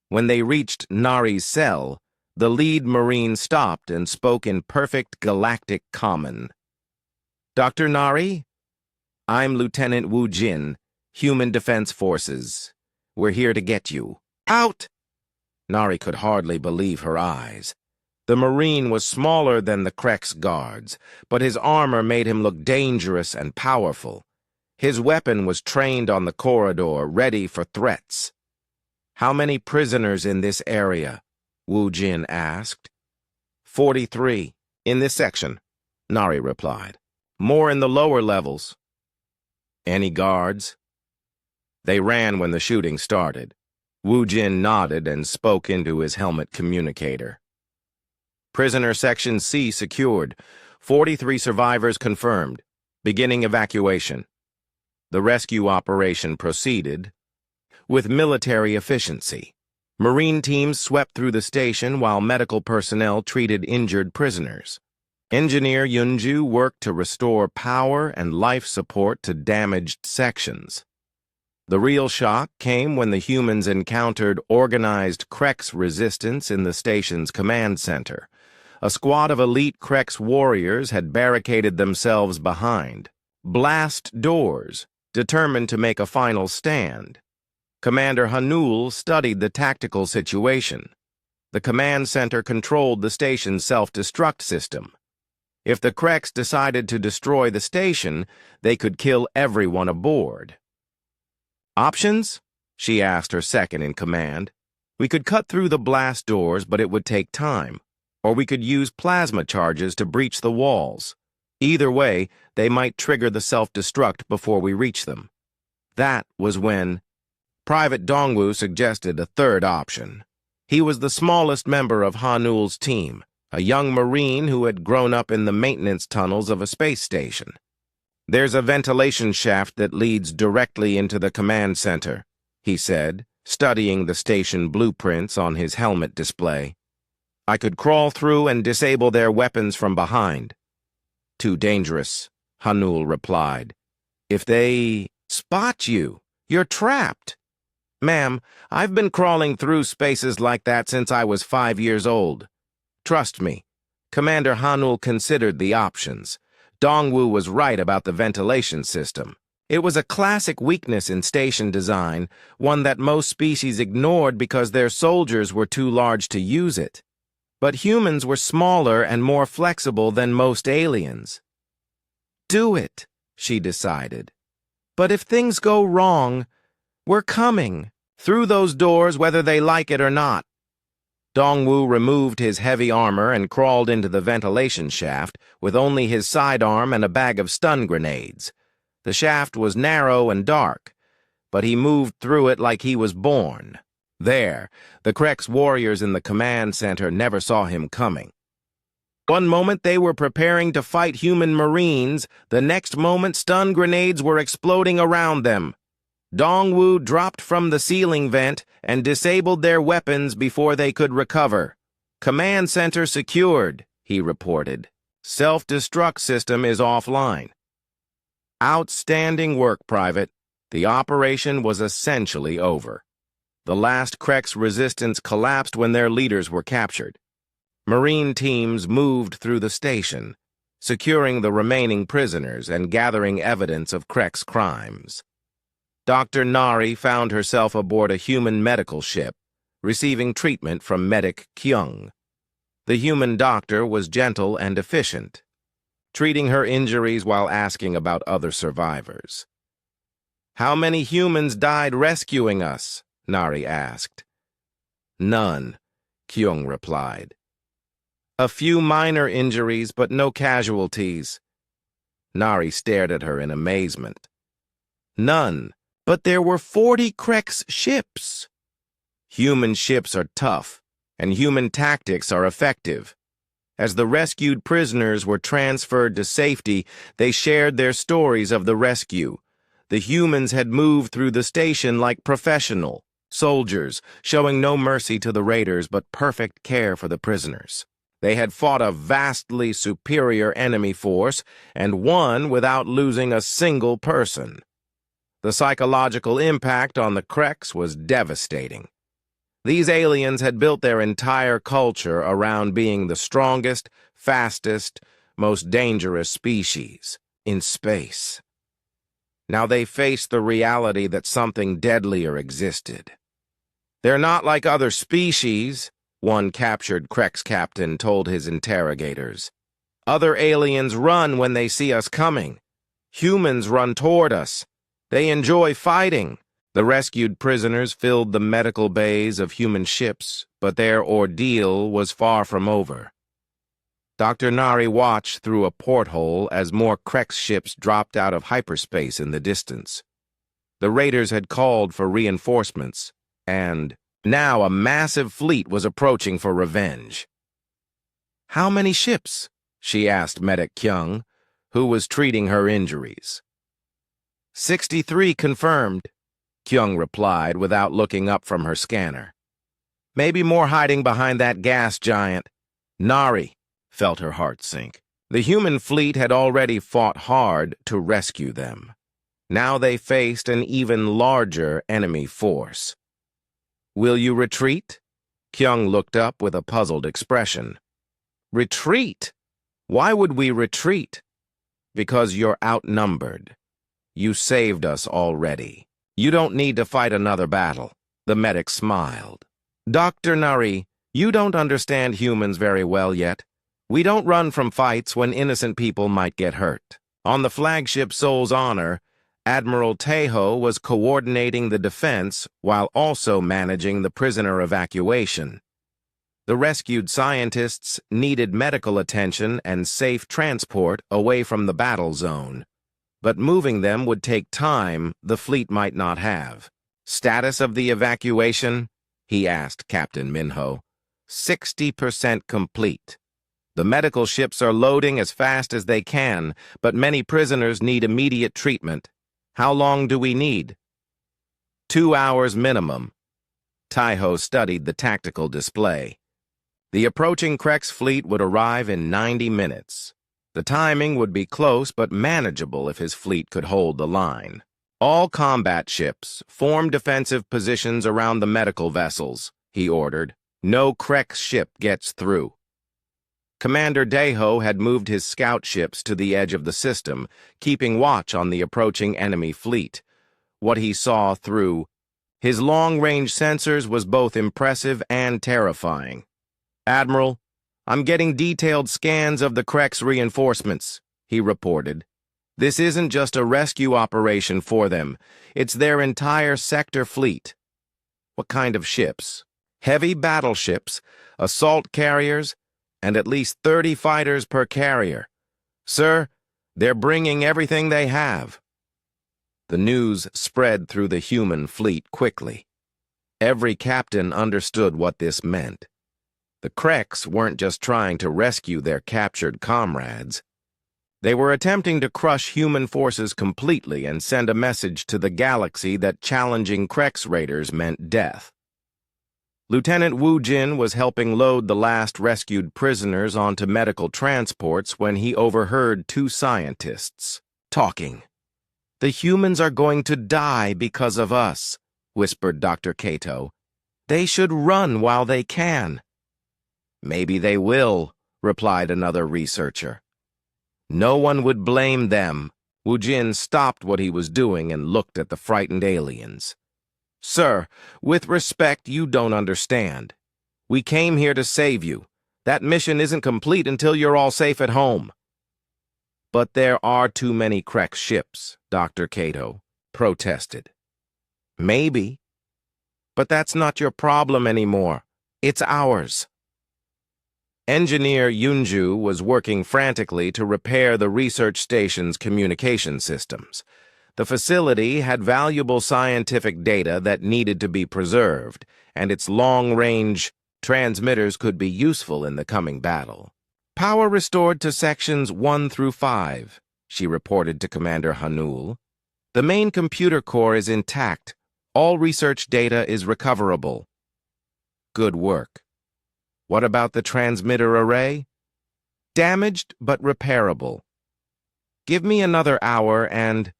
When they reached Nari's cell, the lead Marine stopped and spoke in perfect galactic common. Dr. Nari? I'm Lieutenant Wu Jin, Human Defense Forces. We're here to get you. Out! Nari could hardly believe her eyes. The Marine was smaller than the Krek's guards, but his armor made him look dangerous and powerful. His weapon was trained on the corridor, ready for threats. How many prisoners in this area? Wu Jin asked. 43, in this section, Nari replied. More in the lower levels. Any guards? They ran when the shooting started. Wu Jin nodded and spoke into his helmet communicator. Prisoner Section C secured. 43 survivors confirmed. Beginning evacuation. The rescue operation proceeded with military efficiency. Marine teams swept through the station while medical personnel treated injured prisoners. Engineer Yunju worked to restore power and life support to damaged sections. The real shock came when the humans encountered organized Krek's resistance in the station's command center. A squad of elite Krek's warriors had barricaded themselves behind blast doors, determined to make a final stand. Commander Hanul studied the tactical situation. The command center controlled the station's self-destruct system. If the Kreks decided to destroy the station, they could kill everyone aboard. Options? She asked her second in command. We could cut through the blast doors, but it would take time. Or we could use plasma charges to breach the walls. Either way, they might trigger the self-destruct before we reach them. That was when Private Dongwu suggested a third option. He was the smallest member of Hanul's team, a young Marine who had grown up in the maintenance tunnels of a space station. There's a ventilation shaft that leads directly into the command center, he said, studying the station blueprints on his helmet display. I could crawl through and disable their weapons from behind. Too dangerous, Hanul replied. If they spot you, you're trapped. Ma'am, I've been crawling through spaces like that since I was 5 years old. Trust me. Commander Hanul considered the options. Dongwu was right about the ventilation system. It was a classic weakness in station design, one that most species ignored because their soldiers were too large to use it. But humans were smaller and more flexible than most aliens. Do it, she decided. But if things go wrong, we're coming, through those doors whether they like it or not. Dongwu removed his heavy armor and crawled into the ventilation shaft with only his sidearm and a bag of stun grenades. The shaft was narrow and dark, but he moved through it like he was born. There, the Krek's warriors in the command center never saw him coming. One moment they were preparing to fight human Marines, the next moment stun grenades were exploding around them. Dongwu dropped from the ceiling vent and disabled their weapons before they could recover. Command center secured, he reported. Self-destruct system is offline. Outstanding work, Private. The operation was essentially over. The last Krek's resistance collapsed when their leaders were captured. Marine teams moved through the station, securing the remaining prisoners and gathering evidence of Krek's crimes. Dr. Nari found herself aboard a human medical ship, receiving treatment from medic Kyung. The human doctor was gentle and efficient, treating her injuries while asking about other survivors. How many humans died rescuing us? Nari asked. None, Kyung replied. A few minor injuries, but no casualties. Nari stared at her in amazement. None. But there were 40 Krek's ships. Human ships are tough, and human tactics are effective. As the rescued prisoners were transferred to safety, they shared their stories of the rescue. The humans had moved through the station like professional soldiers, showing no mercy to the raiders but perfect care for the prisoners. They had fought a vastly superior enemy force and won without losing a single person. The psychological impact on the Kreks was devastating. These aliens had built their entire culture around being the strongest, fastest, most dangerous species in space. Now they faced the reality that something deadlier existed. "They're not like other species," one captured Kreks captain told his interrogators. "Other aliens run when they see us coming. Humans run toward us. They enjoy fighting." The rescued prisoners filled the medical bays of human ships, but their ordeal was far from over. Dr. Nari watched through a porthole as more Kreks ships dropped out of hyperspace in the distance. The raiders had called for reinforcements, and now a massive fleet was approaching for revenge. "How many ships?" she asked Medic Kyung, who was treating her injuries. 63 confirmed," Kyung replied without looking up from her scanner. "Maybe more hiding behind that gas giant." Nari felt her heart sink. The human fleet had already fought hard to rescue them. Now they faced an even larger enemy force. "Will you retreat?" Kyung looked up with a puzzled expression. "Retreat? Why would we retreat?" "Because you're outnumbered. You saved us already. You don't need to fight another battle." The medic smiled. "Dr. Nari, you don't understand humans very well yet. We don't run from fights when innocent people might get hurt." On the flagship Soul's Honor, Admiral Taeho was coordinating the defense while also managing the prisoner evacuation. The rescued scientists needed medical attention and safe transport away from the battle zone. But moving them would take time the fleet might not have. "Status of the evacuation?" he asked Captain Minho. 60% complete. The medical ships are loading as fast as they can, but many prisoners need immediate treatment. How long do we need?" 2 hours minimum. Taeho studied the tactical display. The approaching Kreks fleet would arrive in 90 minutes. The timing would be close but manageable if his fleet could hold the line. "All combat ships, form defensive positions around the medical vessels," he ordered. "No Kreks ship gets through." Commander Daeho had moved his scout ships to the edge of the system, keeping watch on the approaching enemy fleet. What he saw through his long-range sensors was both impressive and terrifying. "Admiral, I'm getting detailed scans of the Kreks reinforcements," he reported. "This isn't just a rescue operation for them. It's their entire sector fleet." "What kind of ships?" "Heavy battleships, assault carriers, and at least 30 fighters per carrier. Sir, they're bringing everything they have." The news spread through the human fleet quickly. Every captain understood what this meant. The Kreks weren't just trying to rescue their captured comrades. They were attempting to crush human forces completely and send a message to the galaxy that challenging Kreks raiders meant death. Lieutenant Wu Jin was helping load the last rescued prisoners onto medical transports when he overheard 2 scientists talking. "The humans are going to die because of us," whispered Dr. Kato. "They should run while they can." "Maybe they will," replied another researcher. "No one would blame them." Wu Jin stopped what he was doing and looked at the frightened aliens. "Sir, with respect, you don't understand. We came here to save you. That mission isn't complete until you're all safe at home." "But there are too many Kreks ships," Dr. Kato protested. "Maybe. But that's not your problem anymore. It's ours." Engineer Yunju was working frantically to repair the research station's communication systems. The facility had valuable scientific data that needed to be preserved, and its long-range transmitters could be useful in the coming battle. Power restored to sections 1 through 5, she reported to Commander Hanul. The main computer core is intact. All research data is recoverable. Good work. What about the transmitter array? Damaged but repairable. Give me another hour and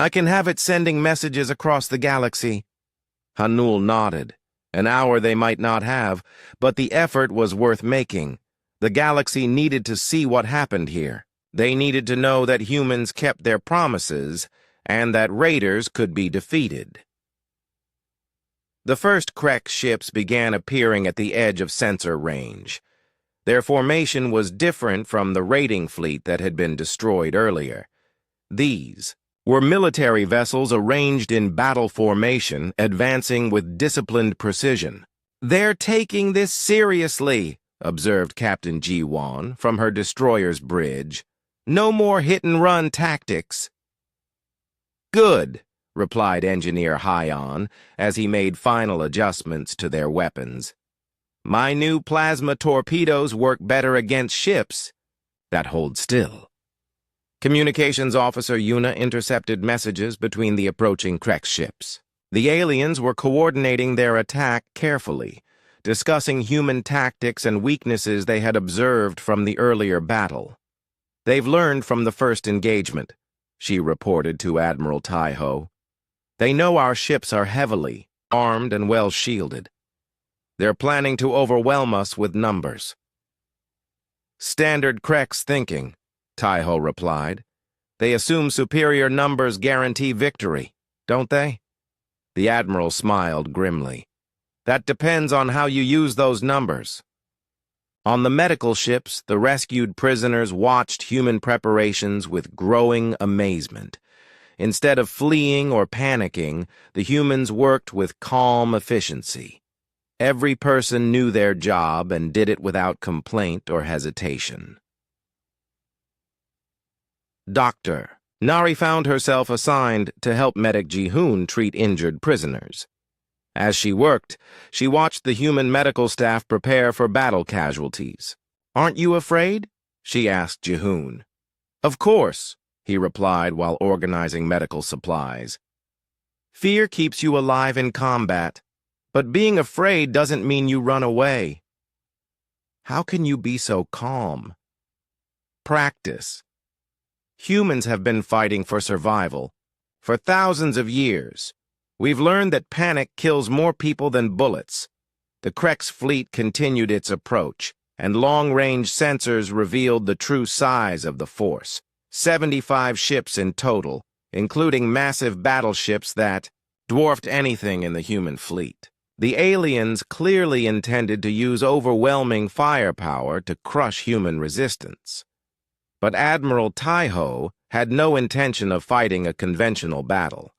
I can have it sending messages across the galaxy. Hanul nodded. An hour they might not have, but the effort was worth making. The galaxy needed to see what happened here. They needed to know that humans kept their promises and that raiders could be defeated. The first Krek ships began appearing at the edge of sensor range. Their formation was different from the raiding fleet that had been destroyed earlier. These were military vessels arranged in battle formation, advancing with disciplined precision. "They're taking this seriously," observed Captain Ji-Won from her destroyer's bridge. "No more hit-and-run tactics." "Good," replied Engineer Hyon as he made final adjustments to their weapons. "My new plasma torpedoes work better against ships that hold still." Communications Officer Yuna intercepted messages between the approaching Krek ships. The aliens were coordinating their attack carefully, discussing human tactics and weaknesses they had observed from the earlier battle. "They've learned from the first engagement," she reported to Admiral Taiho. "They know our ships are heavily armed and well shielded. They're planning to overwhelm us with numbers." "Standard Krek's thinking," Taiho replied. "They assume superior numbers guarantee victory, don't they?" The Admiral smiled grimly. "That depends on how you use those numbers." On the medical ships, the rescued prisoners watched human preparations with growing amazement. Instead of fleeing or panicking, the humans worked with calm efficiency. Every person knew their job and did it without complaint or hesitation. Doctor. Nari found herself assigned to help Medic Ji-hoon treat injured prisoners. As she worked, she watched the human medical staff prepare for battle casualties. "Aren't you afraid?" she asked Ji-hoon. "Of course," he replied while organizing medical supplies. "Fear keeps you alive in combat, but being afraid doesn't mean you run away." "How can you be so calm?" "Practice. Humans have been fighting for survival for thousands of years. We've learned that panic kills more people than bullets." The Krek's fleet continued its approach, and long-range sensors revealed the true size of the force. 75 ships in total, including massive battleships that dwarfed anything in the human fleet. The aliens clearly intended to use overwhelming firepower to crush human resistance. But Admiral Taiho had no intention of fighting a conventional battle.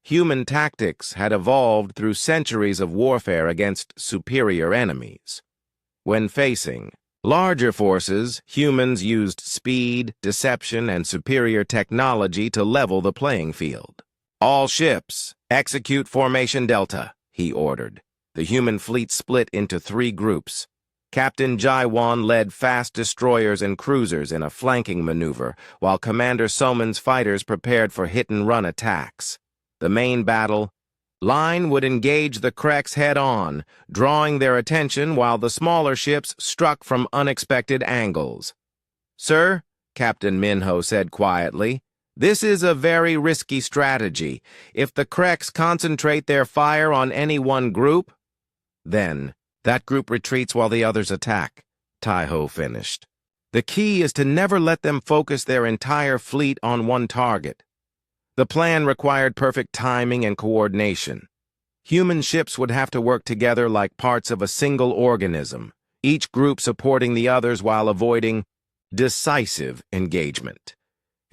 Human tactics had evolved through centuries of warfare against superior enemies. When facing larger forces, humans used speed, deception, and superior technology to level the playing field. "All ships, execute Formation Delta," he ordered. The human fleet split into 3 groups. Captain Ji-won led fast destroyers and cruisers in a flanking maneuver, while Commander Soman's fighters prepared for hit-and-run attacks. The main battle line would engage the Kreks head-on, drawing their attention while the smaller ships struck from unexpected angles. "Sir," Captain Minho said quietly, "this is a very risky strategy. If the Kreks concentrate their fire on any one group, then that group retreats while the others attack," Taiho finished. "The key is to never let them focus their entire fleet on one target." The plan required perfect timing and coordination. Human ships would have to work together like parts of a single organism, each group supporting the others while avoiding decisive engagement.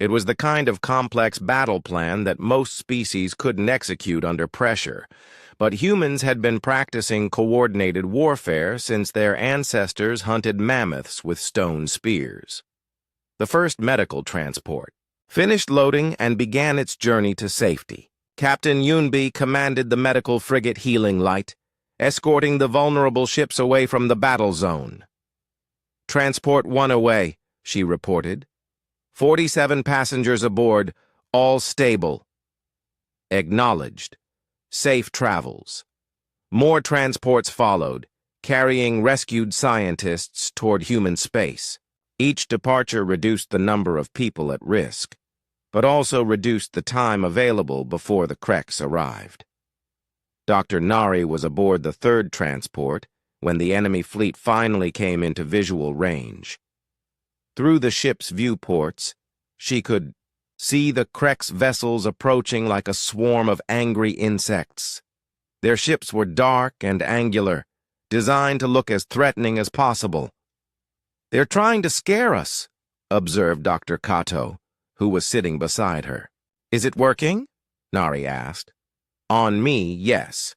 It was the kind of complex battle plan that most species couldn't execute under pressure, but humans had been practicing coordinated warfare since their ancestors hunted mammoths with stone spears. The first medical transport finished loading and began its journey to safety. Captain Yunbi commanded the medical frigate Healing Light, escorting the vulnerable ships away from the battle zone. Transport 1 away, she reported. 47 passengers aboard, all stable. Acknowledged. Safe travels. More transports followed, carrying rescued scientists toward human space. Each departure reduced the number of people at risk, but also reduced the time available before the Kreks arrived. Dr. Nari was aboard the third transport when the enemy fleet finally came into visual range. Through the ship's viewports, she could see the Kreks vessels approaching like a swarm of angry insects. Their ships were dark and angular, designed to look as threatening as possible. "They're trying to scare us," observed Dr. Kato, who was sitting beside her. "Is it working?" Nari asked. "On me, yes.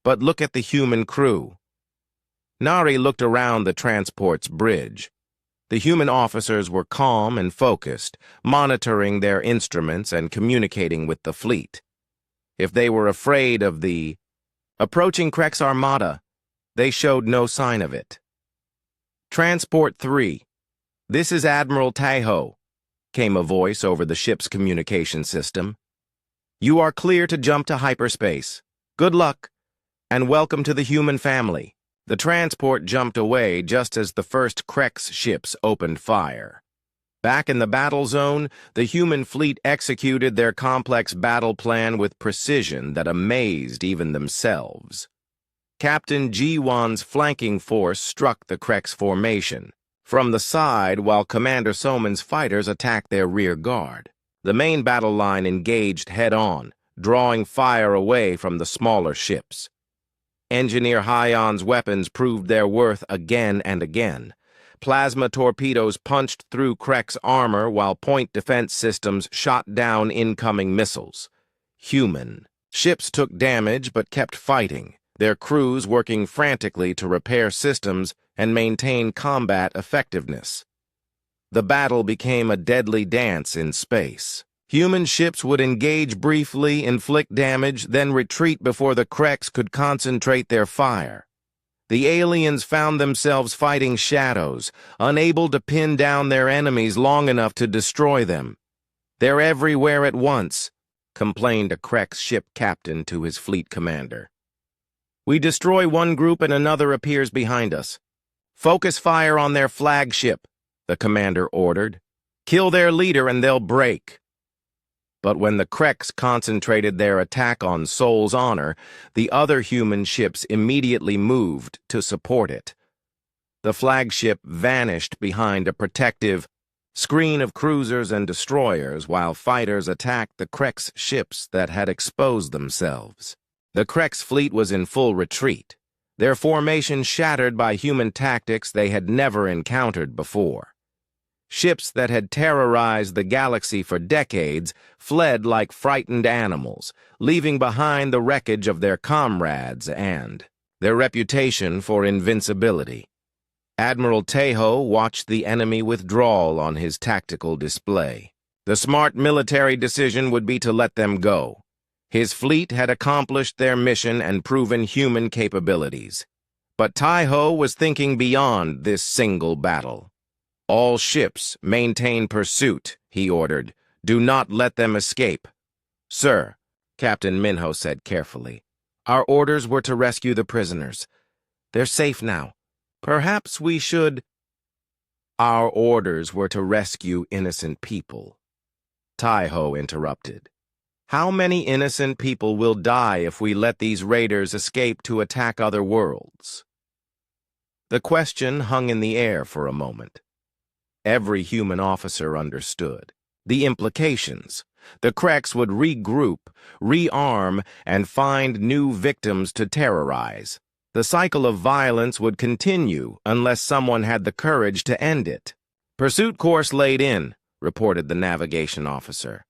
But look at the human crew." Nari looked around the transport's bridge. The human officers were calm and focused, monitoring their instruments and communicating with the fleet. If they were afraid of the approaching Kreks Armada, they showed no sign of it. "Transport 3. This is Admiral Tahoe," came a voice over the ship's communication system. "You are clear to jump to hyperspace. Good luck, and welcome to the human family." The transport jumped away just as the first Kreks ships opened fire. Back in the battle zone, the human fleet executed their complex battle plan with precision that amazed even themselves. Captain Jiwan's flanking force struck the Kreks formation from the side while Commander Soman's fighters attacked their rear guard. The main battle line engaged head-on, drawing fire away from the smaller ships. Engineer Hyon's weapons proved their worth again and again. Plasma torpedoes punched through Kreks armor while point defense systems shot down incoming missiles. Human ships took damage but kept fighting, their crews working frantically to repair systems and maintain combat effectiveness. The battle became a deadly dance in space. Human ships would engage briefly, inflict damage, then retreat before the Kreks could concentrate their fire. The aliens found themselves fighting shadows, unable to pin down their enemies long enough to destroy them. "They're everywhere at once," complained a Kreks ship captain to his fleet commander. "We destroy one group and another appears behind us. Focus fire on their flagship," the commander ordered. "Kill their leader and they'll break." But when the Kreks concentrated their attack on Sol's honor, the other human ships immediately moved to support it. The flagship vanished behind a protective screen of cruisers and destroyers while fighters attacked the Kreks ships that had exposed themselves. The Kreks fleet was in full retreat, their formation shattered by human tactics they had never encountered before. Ships that had terrorized the galaxy for decades fled like frightened animals, leaving behind the wreckage of their comrades and their reputation for invincibility. Admiral Tahoe watched the enemy withdrawal on his tactical display. The smart military decision would be to let them go. His fleet had accomplished their mission and proven human capabilities. But Tahoe was thinking beyond this single battle. "All ships maintain pursuit," he ordered. "Do not let them escape." "Sir," Captain Minho said carefully, "our orders were to rescue the prisoners. They're safe now. Perhaps we should—" "Our orders were to rescue innocent people," Tahoe interrupted. "How many innocent people will die if we let these raiders escape to attack other worlds?" The question hung in the air for a moment. Every human officer understood the implications. The Kreks would regroup, rearm, and find new victims to terrorize. The cycle of violence would continue unless someone had the courage to end it. "Pursuit course laid in," reported the navigation officer.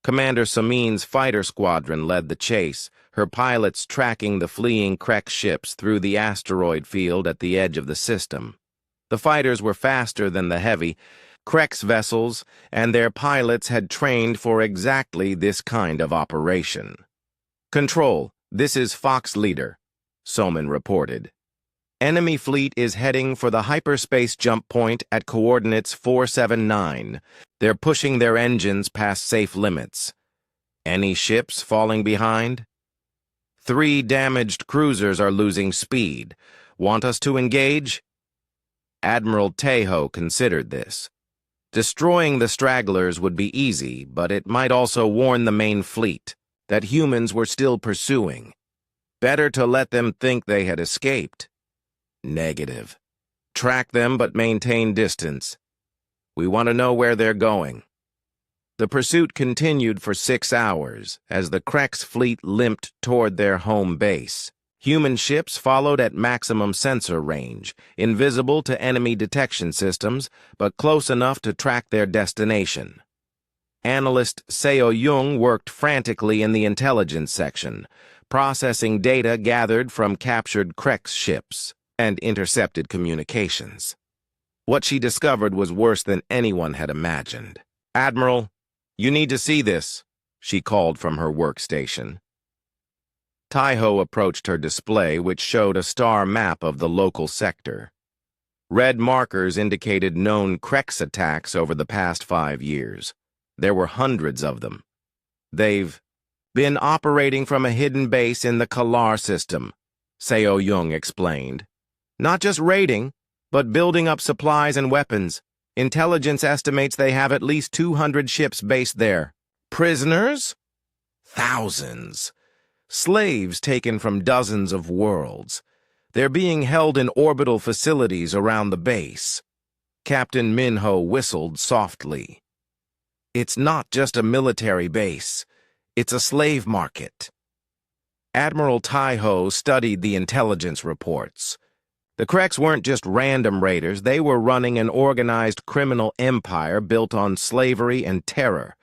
Commander Samin's fighter squadron led the chase, her pilots tracking the fleeing Krek ships through the asteroid field at the edge of the system. The fighters were faster than the heavy Kreks vessels, and their pilots had trained for exactly this kind of operation. "Control, this is Fox Leader," Soman reported. Enemy fleet is heading for the hyperspace jump point at coordinates 479. They're pushing their engines past safe limits. Any ships falling behind? 3 damaged cruisers are losing speed. Want us to engage? Admiral Tejo considered this. Destroying the stragglers would be easy, but it might also warn the main fleet that humans were still pursuing. Better to let them think they had escaped. Negative. Track them but maintain distance. We want to know where they're going. The pursuit continued for 6 hours as the Krex fleet limped toward their home base. Human ships followed at maximum sensor range, invisible to enemy detection systems, but close enough to track their destination. Analyst Seo Jung worked frantically in the intelligence section, processing data gathered from captured Krex ships and intercepted communications. What she discovered was worse than anyone had imagined. "Admiral, you need to see this," she called from her workstation. Tejo approached her display, which showed a star map of the local sector. Red markers indicated known Krex attacks over the past 5 years. There were hundreds of them. They've been operating from a hidden base in the Kalar system, Seo Jung explained. Not just raiding, but building up supplies and weapons. Intelligence estimates they have at least 200 ships based there. Prisoners? Thousands. Slaves taken from dozens of worlds. They're being held in orbital facilities around the base. Captain Minho whistled softly. It's not just a military base. It's a slave market. Admiral Tejo studied the intelligence reports. The Krex weren't just random raiders. They were running an organized criminal empire built on slavery and terror.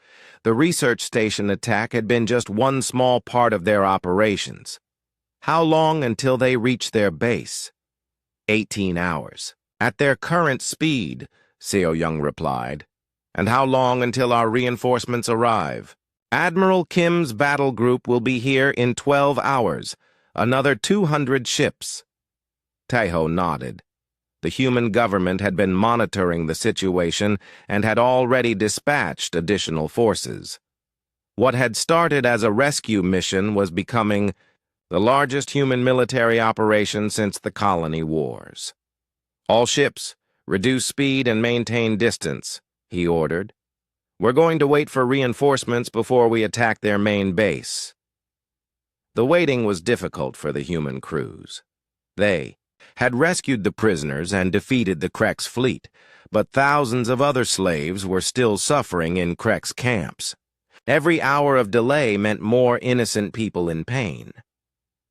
The research station attack had been just one small part of their operations. How long until they reach their base? 18 hours. At their current speed, Seo Jung replied. And how long until our reinforcements arrive? Admiral Kim's battle group will be here in 12 hours. Another 200 ships. Tejo nodded. The human government had been monitoring the situation and had already dispatched additional forces. What had started as a rescue mission was becoming the largest human military operation since the colony wars. All ships, reduce speed and maintain distance, he ordered. We're going to wait for reinforcements before we attack their main base. The waiting was difficult for the human crews. They had rescued the prisoners and defeated the Krex fleet, but thousands of other slaves were still suffering in Krex camps. Every hour of delay meant more innocent people in pain.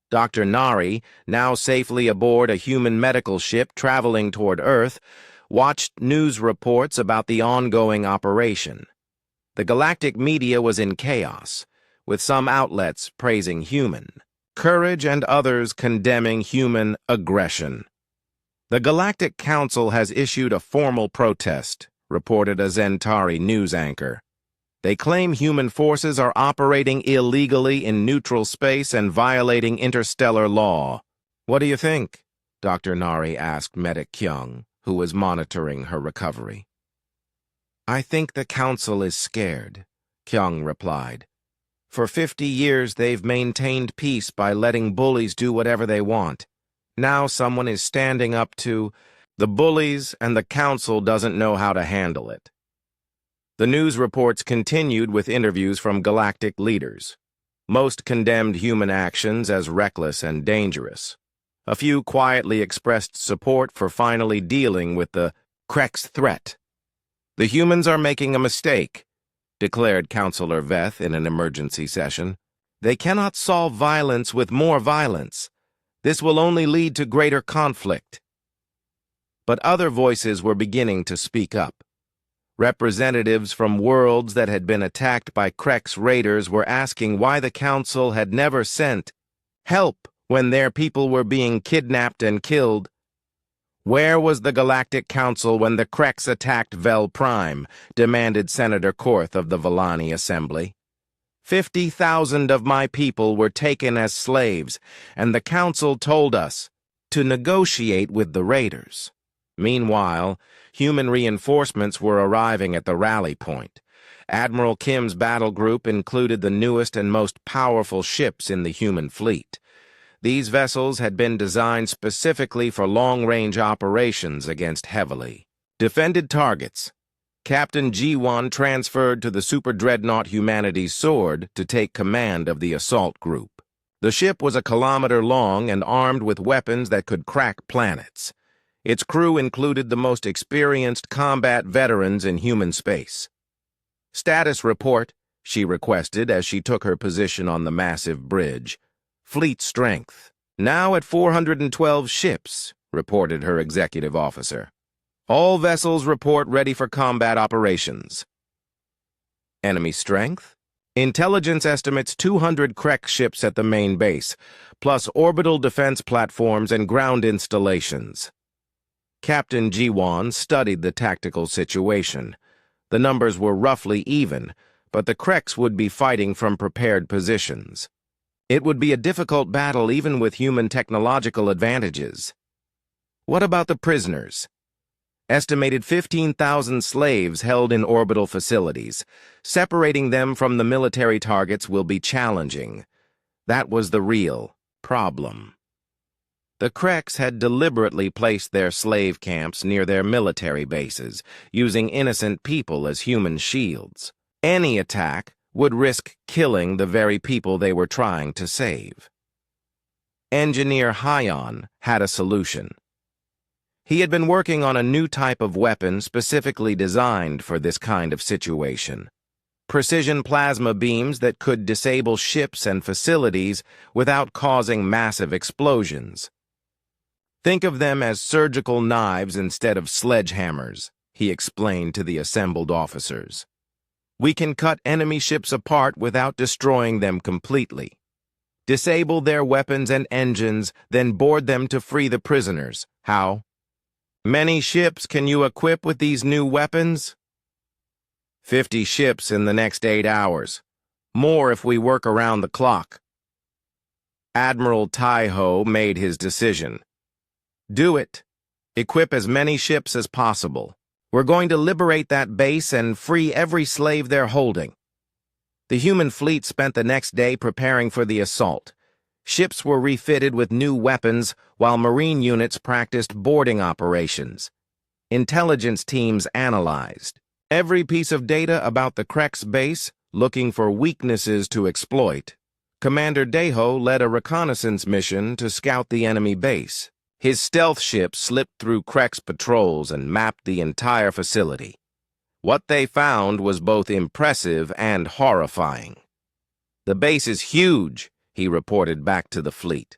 Dr. Nari, now safely aboard a human medical ship traveling toward Earth, watched news reports about the ongoing operation. The galactic media was in chaos, with some outlets praising human courage and others condemning human aggression. The Galactic Council has issued a formal protest, reported a Zentari news anchor. They claim human forces are operating illegally in neutral space and violating interstellar law. What do you think? Dr. Nari asked Medic Kyung, who was monitoring her recovery. I think the Council is scared, Kyung replied. For 50 years, they've maintained peace by letting bullies do whatever they want. Now someone is standing up to the bullies, and the Council doesn't know how to handle it. The news reports continued with interviews from galactic leaders. Most condemned human actions as reckless and dangerous. A few quietly expressed support for finally dealing with the Krex threat. The humans are making a mistake, declared Counselor Veth in an emergency session. They cannot solve violence with more violence. This will only lead to greater conflict. But other voices were beginning to speak up. Representatives from worlds that had been attacked by Krex raiders were asking why the Council had never sent help when their people were being kidnapped and killed. Where was the Galactic Council when the Krex attacked Vel Prime? Demanded Senator Korth of the Vellani Assembly. 50,000 of my people were taken as slaves, and the Council told us to negotiate with the raiders. Meanwhile, human reinforcements were arriving at the rally point. Admiral Kim's battle group included the newest and most powerful ships in the human fleet. These vessels had been designed specifically for long-range operations against heavily defended targets. Captain G1 transferred to the Super Dreadnought Humanity's Sword to take command of the assault group. The ship was a kilometer long and armed with weapons that could crack planets. Its crew included the most experienced combat veterans in human space. "Status report," she requested as she took her position on the massive bridge. "Fleet strength. Now at 412 ships," reported her executive officer. "All vessels report ready for combat operations." Enemy strength? Intelligence estimates 200 Krek ships at the main base, plus orbital defense platforms and ground installations. Captain Jiwan studied the tactical situation. The numbers were roughly even, but the Kreks would be fighting from prepared positions. It would be a difficult battle even with human technological advantages. What about the prisoners? Estimated 15,000 slaves held in orbital facilities. Separating them from the military targets will be challenging. That was the real problem. The Kreks had deliberately placed their slave camps near their military bases, using innocent people as human shields. Any attack would risk killing the very people they were trying to save. Engineer Hyon had a solution. He had been working on a new type of weapon specifically designed for this kind of situation. Precision plasma beams that could disable ships and facilities without causing massive explosions. "Think of them as surgical knives instead of sledgehammers," he explained to the assembled officers. "We can cut enemy ships apart without destroying them completely. Disable their weapons and engines, then board them to free the prisoners. How many ships can you equip with these new weapons?" 50 ships in the next 8 hours. More if we work around the clock. Admiral Taiho made his decision. "Do it. Equip as many ships as possible. We're going to liberate that base and free every slave they're holding." The human fleet spent the next day preparing for the assault. Ships were refitted with new weapons while Marine units practiced boarding operations. Intelligence teams analyzed every piece of data about the Krek's base, looking for weaknesses to exploit. Commander Deho led a reconnaissance mission to scout the enemy base. His stealth ship slipped through Krek's patrols and mapped the entire facility. What they found was both impressive and horrifying. "The base is huge," he reported back to the fleet.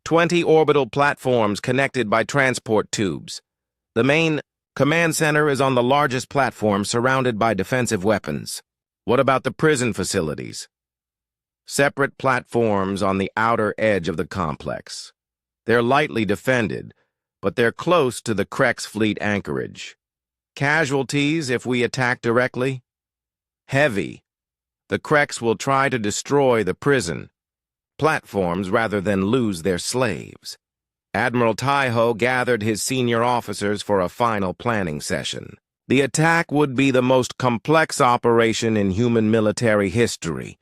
20 orbital platforms connected by transport tubes. The main command center is on the largest platform surrounded by defensive weapons. What about the prison facilities? Separate platforms on the outer edge of the complex. They're lightly defended, but they're close to the Krek's fleet anchorage. Casualties if we attack directly? Heavy. The Kreks will try to destroy the prison platforms rather than lose their slaves. Admiral Taiho gathered his senior officers for a final planning session. The attack would be the most complex operation in human military history,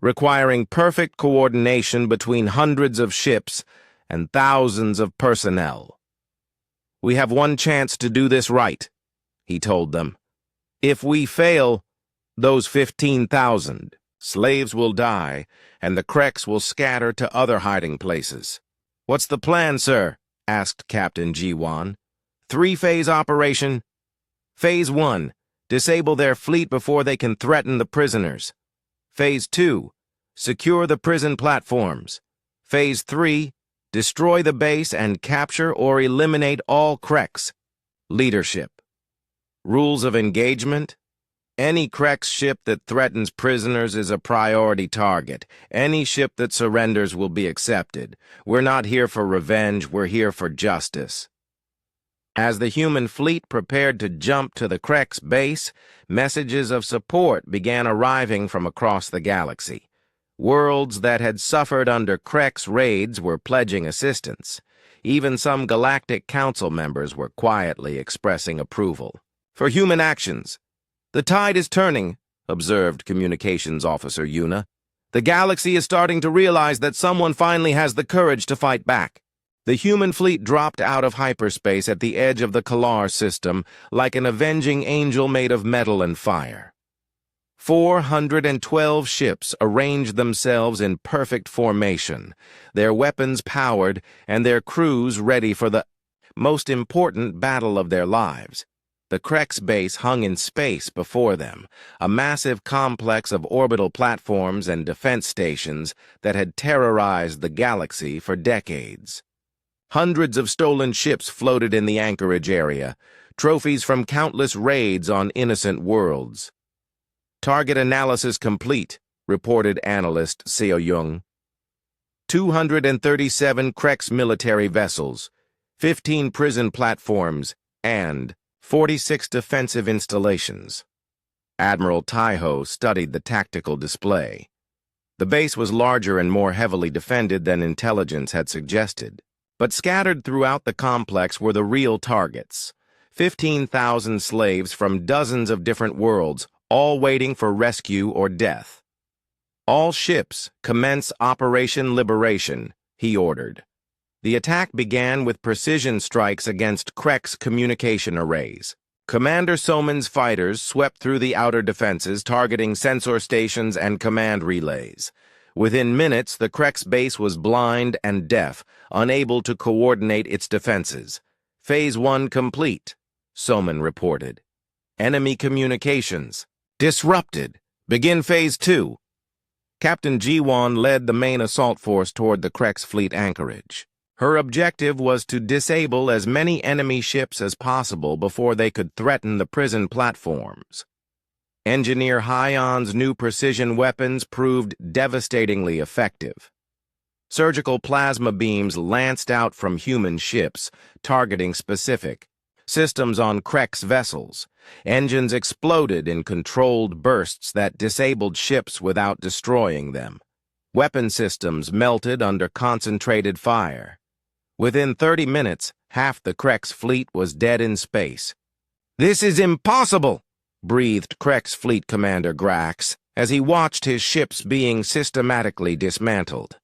requiring perfect coordination between hundreds of ships and thousands of personnel. "We have one chance to do this right," he told them. "If we fail, those 15,000 slaves will die, and the Kreks will scatter to other hiding places." "What's the plan, sir?" asked Captain Jiwan. "3-phase operation. Phase 1, disable their fleet before they can threaten the prisoners. Phase 2, secure the prison platforms. Phase 3, destroy the base and capture or eliminate all Kreks. Leadership. Rules of engagement. Any Krek ship that threatens prisoners is a priority target. Any ship that surrenders will be accepted. We're not here for revenge, we're here for justice." As the human fleet prepared to jump to the Krek's base, messages of support began arriving from across the galaxy. Worlds that had suffered under Krek's raids were pledging assistance. Even some Galactic Council members were quietly expressing approval. For human actions. The tide is turning, observed Communications Officer Yuna. The galaxy is starting to realize that someone finally has the courage to fight back. The human fleet dropped out of hyperspace at the edge of the Kalar system like an avenging angel made of metal and fire. 412 ships arranged themselves in perfect formation, their weapons powered and their crews ready for the most important battle of their lives. The Krex base hung in space before them, a massive complex of orbital platforms and defense stations that had terrorized the galaxy for decades. Hundreds of stolen ships floated in the anchorage area, trophies from countless raids on innocent worlds. Target analysis complete, reported analyst Seo Young. 237 Krex military vessels, 15 prison platforms, and 46 defensive installations. Admiral Taiho studied the tactical display. The base was larger and more heavily defended than intelligence had suggested. But scattered throughout the complex were the real targets. 15,000 slaves from dozens of different worlds, all waiting for rescue or death. All ships commence Operation Liberation, he ordered. The attack began with precision strikes against Krex communication arrays. Commander Soman's fighters swept through the outer defenses, targeting sensor stations and command relays. Within minutes, the Krex base was blind and deaf, unable to coordinate its defenses. Phase 1 complete, Soman reported. Enemy communications disrupted. Begin Phase 2. Captain Jiwon led the main assault force toward the Krex fleet anchorage. Her objective was to disable as many enemy ships as possible before they could threaten the prison platforms. Engineer Hyon's new precision weapons proved devastatingly effective. Surgical plasma beams lanced out from human ships, targeting specific systems on Krex vessels. Engines exploded in controlled bursts that disabled ships without destroying them. Weapon systems melted under concentrated fire. Within 30 minutes, half the Krex fleet was dead in space. "This is impossible!" breathed Krex Fleet Commander Grax as he watched his ships being systematically dismantled.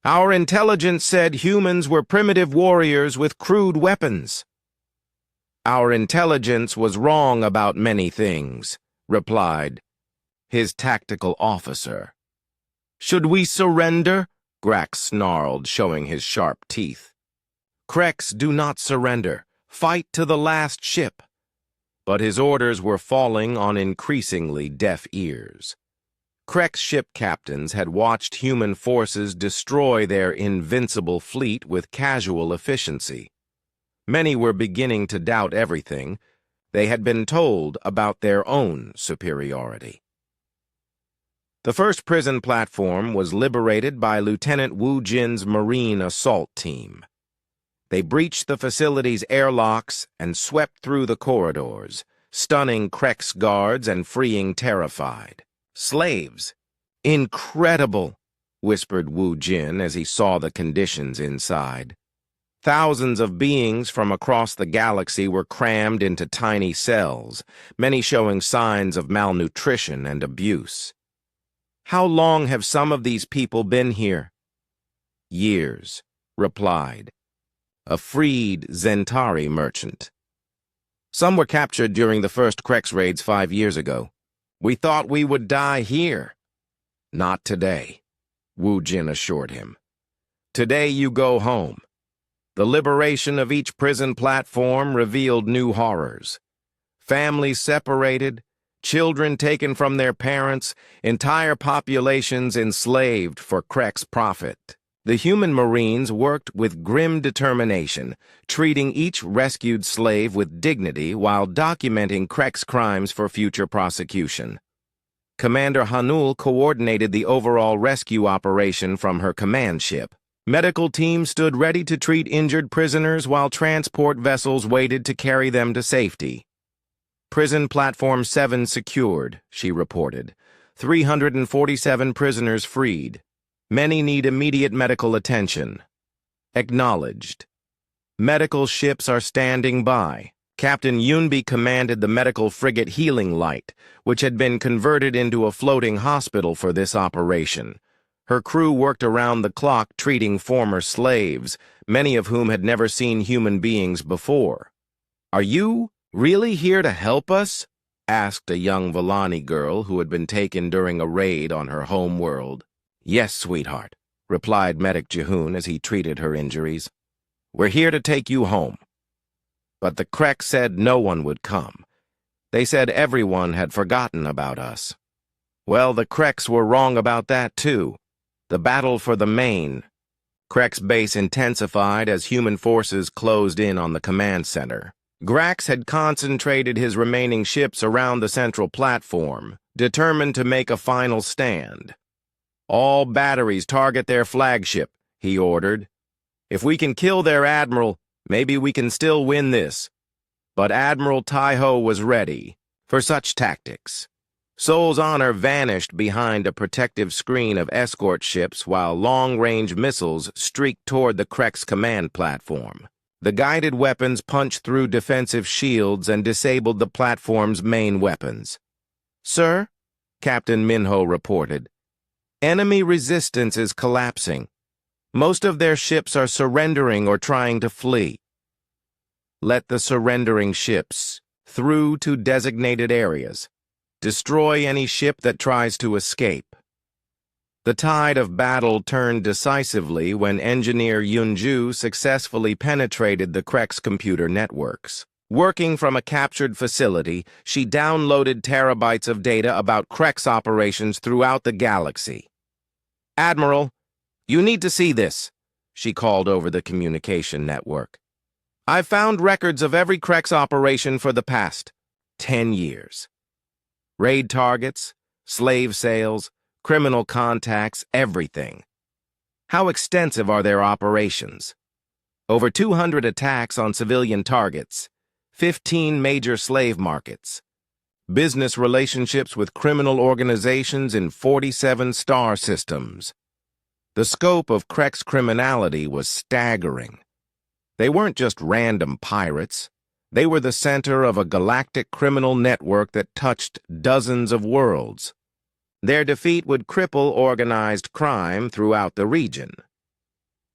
"Our intelligence said humans were primitive warriors with crude weapons." "Our intelligence was wrong about many things," replied his tactical officer. "Should we surrender?" Grax snarled, showing his sharp teeth. "Krex, do not surrender. Fight to the last ship." But his orders were falling on increasingly deaf ears. Krex ship captains had watched human forces destroy their invincible fleet with casual efficiency. Many were beginning to doubt everything they had been told about their own superiority. The first prison platform was liberated by Lieutenant Wu Jin's Marine assault team. They breached the facility's airlocks and swept through the corridors, stunning Krex guards and freeing terrified slaves. "Incredible," whispered Wu Jin as he saw the conditions inside. Thousands of beings from across the galaxy were crammed into tiny cells, many showing signs of malnutrition and abuse. "How long have some of these people been here?" "Years," replied a freed Zentari merchant. "Some were captured during the first Krex raids 5 years ago. We thought we would die here." "Not today," Wu Jin assured him. "Today you go home." The liberation of each prison platform revealed new horrors. Families separated, children taken from their parents, entire populations enslaved for Krex profit. The human Marines worked with grim determination, treating each rescued slave with dignity while documenting Krex crimes for future prosecution. Commander Hanul coordinated the overall rescue operation from her command ship. Medical teams stood ready to treat injured prisoners while transport vessels waited to carry them to safety. "Prison Platform 7 secured," she reported. 347 prisoners freed. Many need immediate medical attention. Acknowledged. Medical ships are standing by. Captain Yunbi commanded the medical frigate Healing Light, which had been converted into a floating hospital for this operation. Her crew worked around the clock treating former slaves, many of whom had never seen human beings before. "Are you really here to help us?" asked a young Villani girl who had been taken during a raid on her home world. "Yes, sweetheart," replied Medic Jehoon as he treated her injuries. "We're here to take you home." But the Krek said no one would come. They said everyone had forgotten about us. Well, the Kreks were wrong about that too. The battle for the main. Krek's base intensified as human forces closed in on the command center. Grax had concentrated his remaining ships around the central platform, determined to make a final stand. "All batteries target their flagship," he ordered. "If we can kill their admiral, maybe we can still win this." But Admiral Taiho was ready for such tactics. Seoul's honor vanished behind a protective screen of escort ships while long-range missiles streaked toward the Krek's command platform. The guided weapons punched through defensive shields and disabled the platform's main weapons. "Sir," Captain Minho reported, "enemy resistance is collapsing. Most of their ships are surrendering or trying to flee. Let the surrendering ships through to designated areas. Destroy any ship that tries to escape." The tide of battle turned decisively when engineer Yunju successfully penetrated the Krek's computer networks. Working from a captured facility, she downloaded terabytes of data about Krek's operations throughout the galaxy. "Admiral, you need to see this," she called over the communication network. "I've found records of every Krek's operation for the past 10 years. Raid targets, slave sales, criminal contacts, everything. How extensive are their operations? Over 200 attacks on civilian targets, 15 major slave markets, business relationships with criminal organizations in 47 star systems." The scope of Krek's criminality was staggering. They weren't just random pirates. They were the center of a galactic criminal network that touched dozens of worlds. Their defeat would cripple organized crime throughout the region.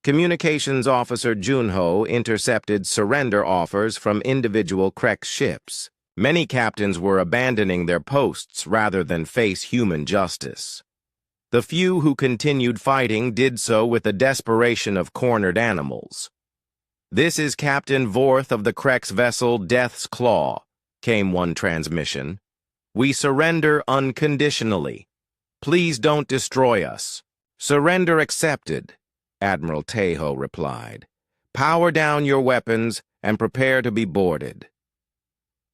Communications Officer Junho intercepted surrender offers from individual Krek ships. Many captains were abandoning their posts rather than face human justice. The few who continued fighting did so with the desperation of cornered animals. "This is Captain Vorth of the Krek's vessel Death's Claw," came one transmission. "We surrender unconditionally. Please don't destroy us." "Surrender accepted," Admiral Taiho replied. "Power down your weapons and prepare to be boarded."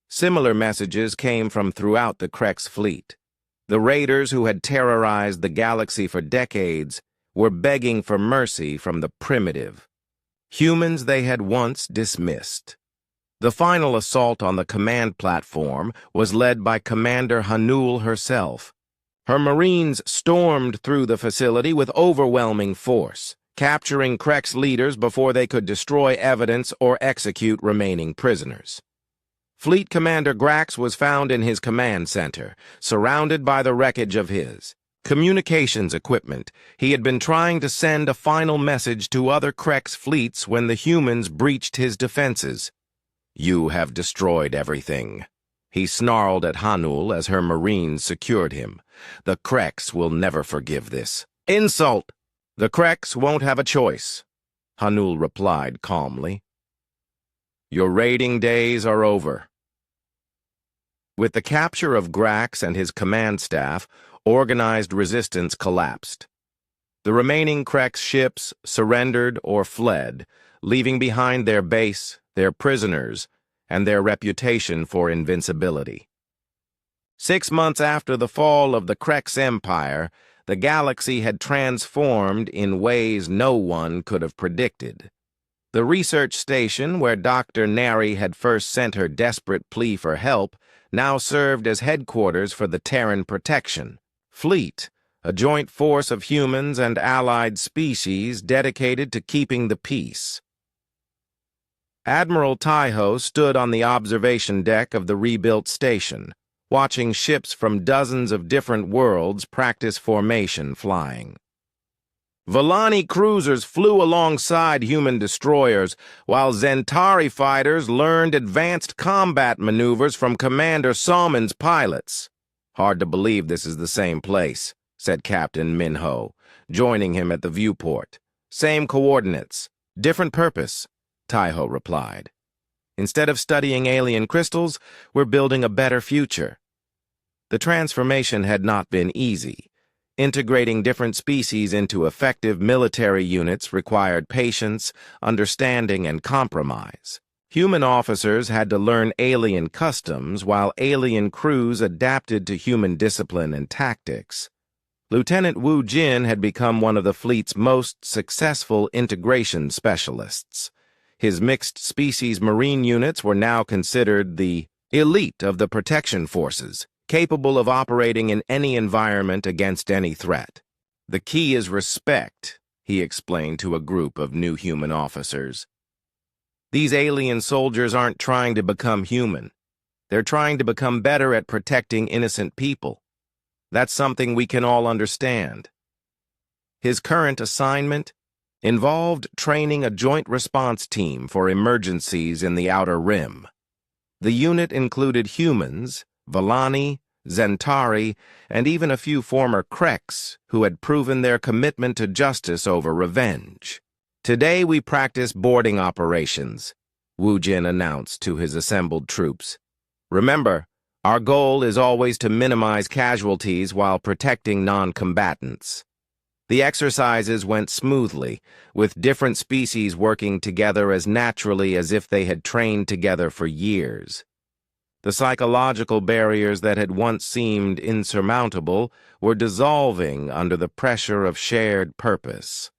Similar messages came from throughout the Krek's fleet. The raiders who had terrorized the galaxy for decades were begging for mercy from the primitive. Humans they had once dismissed. The final assault on the command platform was led by Commander Hanul herself. Her Marines stormed through the facility with overwhelming force, capturing Krek's leaders before they could destroy evidence or execute remaining prisoners. Fleet Commander Grax was found in his command center, surrounded by the wreckage of his communications equipment. He had been trying to send a final message to other Krek's fleets when the humans breached his defenses. "You have destroyed everything," he snarled at Hanul as her Marines secured him. "The Kreks will never forgive this insult." "The Kreks won't have a choice," Hanul replied calmly. "Your raiding days are over." With the capture of Grax and his command staff, organized resistance collapsed. The remaining Krek's ships surrendered or fled, leaving behind their base, their prisoners, and their reputation for invincibility. 6 months after the fall of the Krek's empire, the galaxy had transformed in ways no one could have predicted. The research station where Dr. Neri had first sent her desperate plea for help now served as headquarters for the Terran Protection Fleet, a joint force of humans and allied species dedicated to keeping the peace. Admiral Taiho stood on the observation deck of the rebuilt station, watching ships from dozens of different worlds practice formation flying. Volani cruisers flew alongside human destroyers, while Zentari fighters learned advanced combat maneuvers from Commander Salmon's pilots. "Hard to believe this is the same place," said Captain Minho, joining him at the viewport. "Same coordinates, different purpose," Taiho replied. "Instead of studying alien crystals, we're building a better future." The transformation had not been easy. Integrating different species into effective military units required patience, understanding, and compromise. Human officers had to learn alien customs, while alien crews adapted to human discipline and tactics. Lieutenant Wu Jin had become one of the fleet's most successful integration specialists. His mixed-species marine units were now considered the elite of the protection forces, capable of operating in any environment against any threat. "The key is respect," he explained to a group of new human officers. "These alien soldiers aren't trying to become human. They're trying to become better at protecting innocent people. That's something we can all understand." His current assignment involved training a joint response team for emergencies in the Outer Rim. The unit included humans, Volani, Zentari, and even a few former Kreks who had proven their commitment to justice over revenge. "Today we practice boarding operations," Wu Jin announced to his assembled troops. "Remember, our goal is always to minimize casualties while protecting non-combatants." The exercises went smoothly, with different species working together as naturally as if they had trained together for years. The psychological barriers that had once seemed insurmountable were dissolving under the pressure of shared purpose.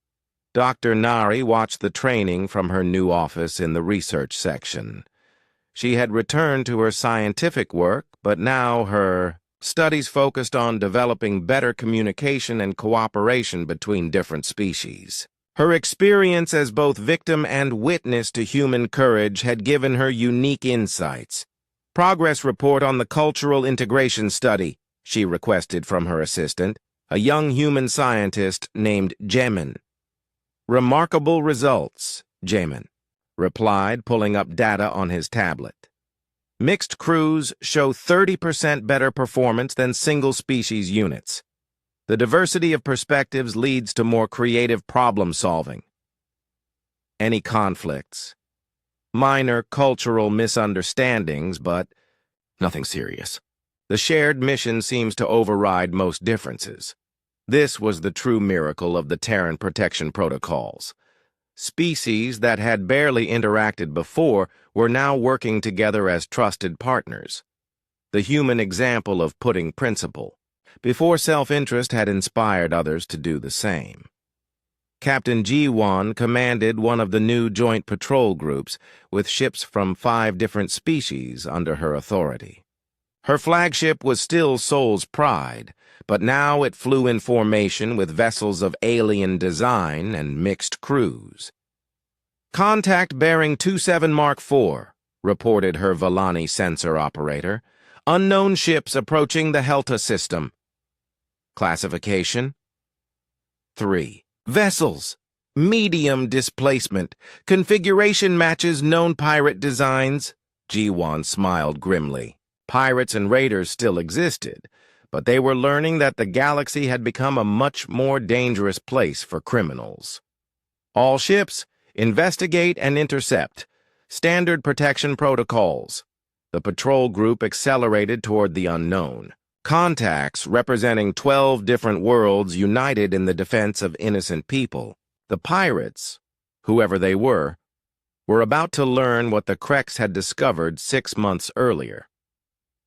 Dr. Nari watched the training from her new office in the research section. She had returned to her scientific work, but now her studies focused on developing better communication and cooperation between different species. Her experience as both victim and witness to human courage had given her unique insights. "Progress report on the cultural integration study," she requested from her assistant, a young human scientist named Jamin. "Remarkable results," Jamin replied, pulling up data on his tablet. "Mixed crews show 30% better performance than single-species units. The diversity of perspectives leads to more creative problem-solving. Any conflicts? Minor cultural misunderstandings, but nothing serious. The shared mission seems to override most differences." This was the true miracle of the Terran protection protocols. Species that had barely interacted before were now working together as trusted partners. The human example of putting principle before self-interest had inspired others to do the same. Captain Ji-Wan commanded one of the new joint patrol groups, with ships from 5 different species under her authority. Her flagship was still Sol's Pride, but now it flew in formation with vessels of alien design and mixed crews. "Contact bearing 27 Mark IV, reported her Volani sensor operator. "Unknown ships approaching the Helta system." Classification: 3. Vessels. Medium displacement. Configuration matches known pirate designs. Ji-Wan smiled grimly. Pirates and raiders still existed, but they were learning that the galaxy had become a much more dangerous place for criminals. "All ships, investigate and intercept. Standard protection protocols." The patrol group accelerated toward the unknown. Contacts representing 12 different worlds united in the defense of innocent people. The pirates, whoever they were about to learn what the Kreks had discovered 6 months earlier.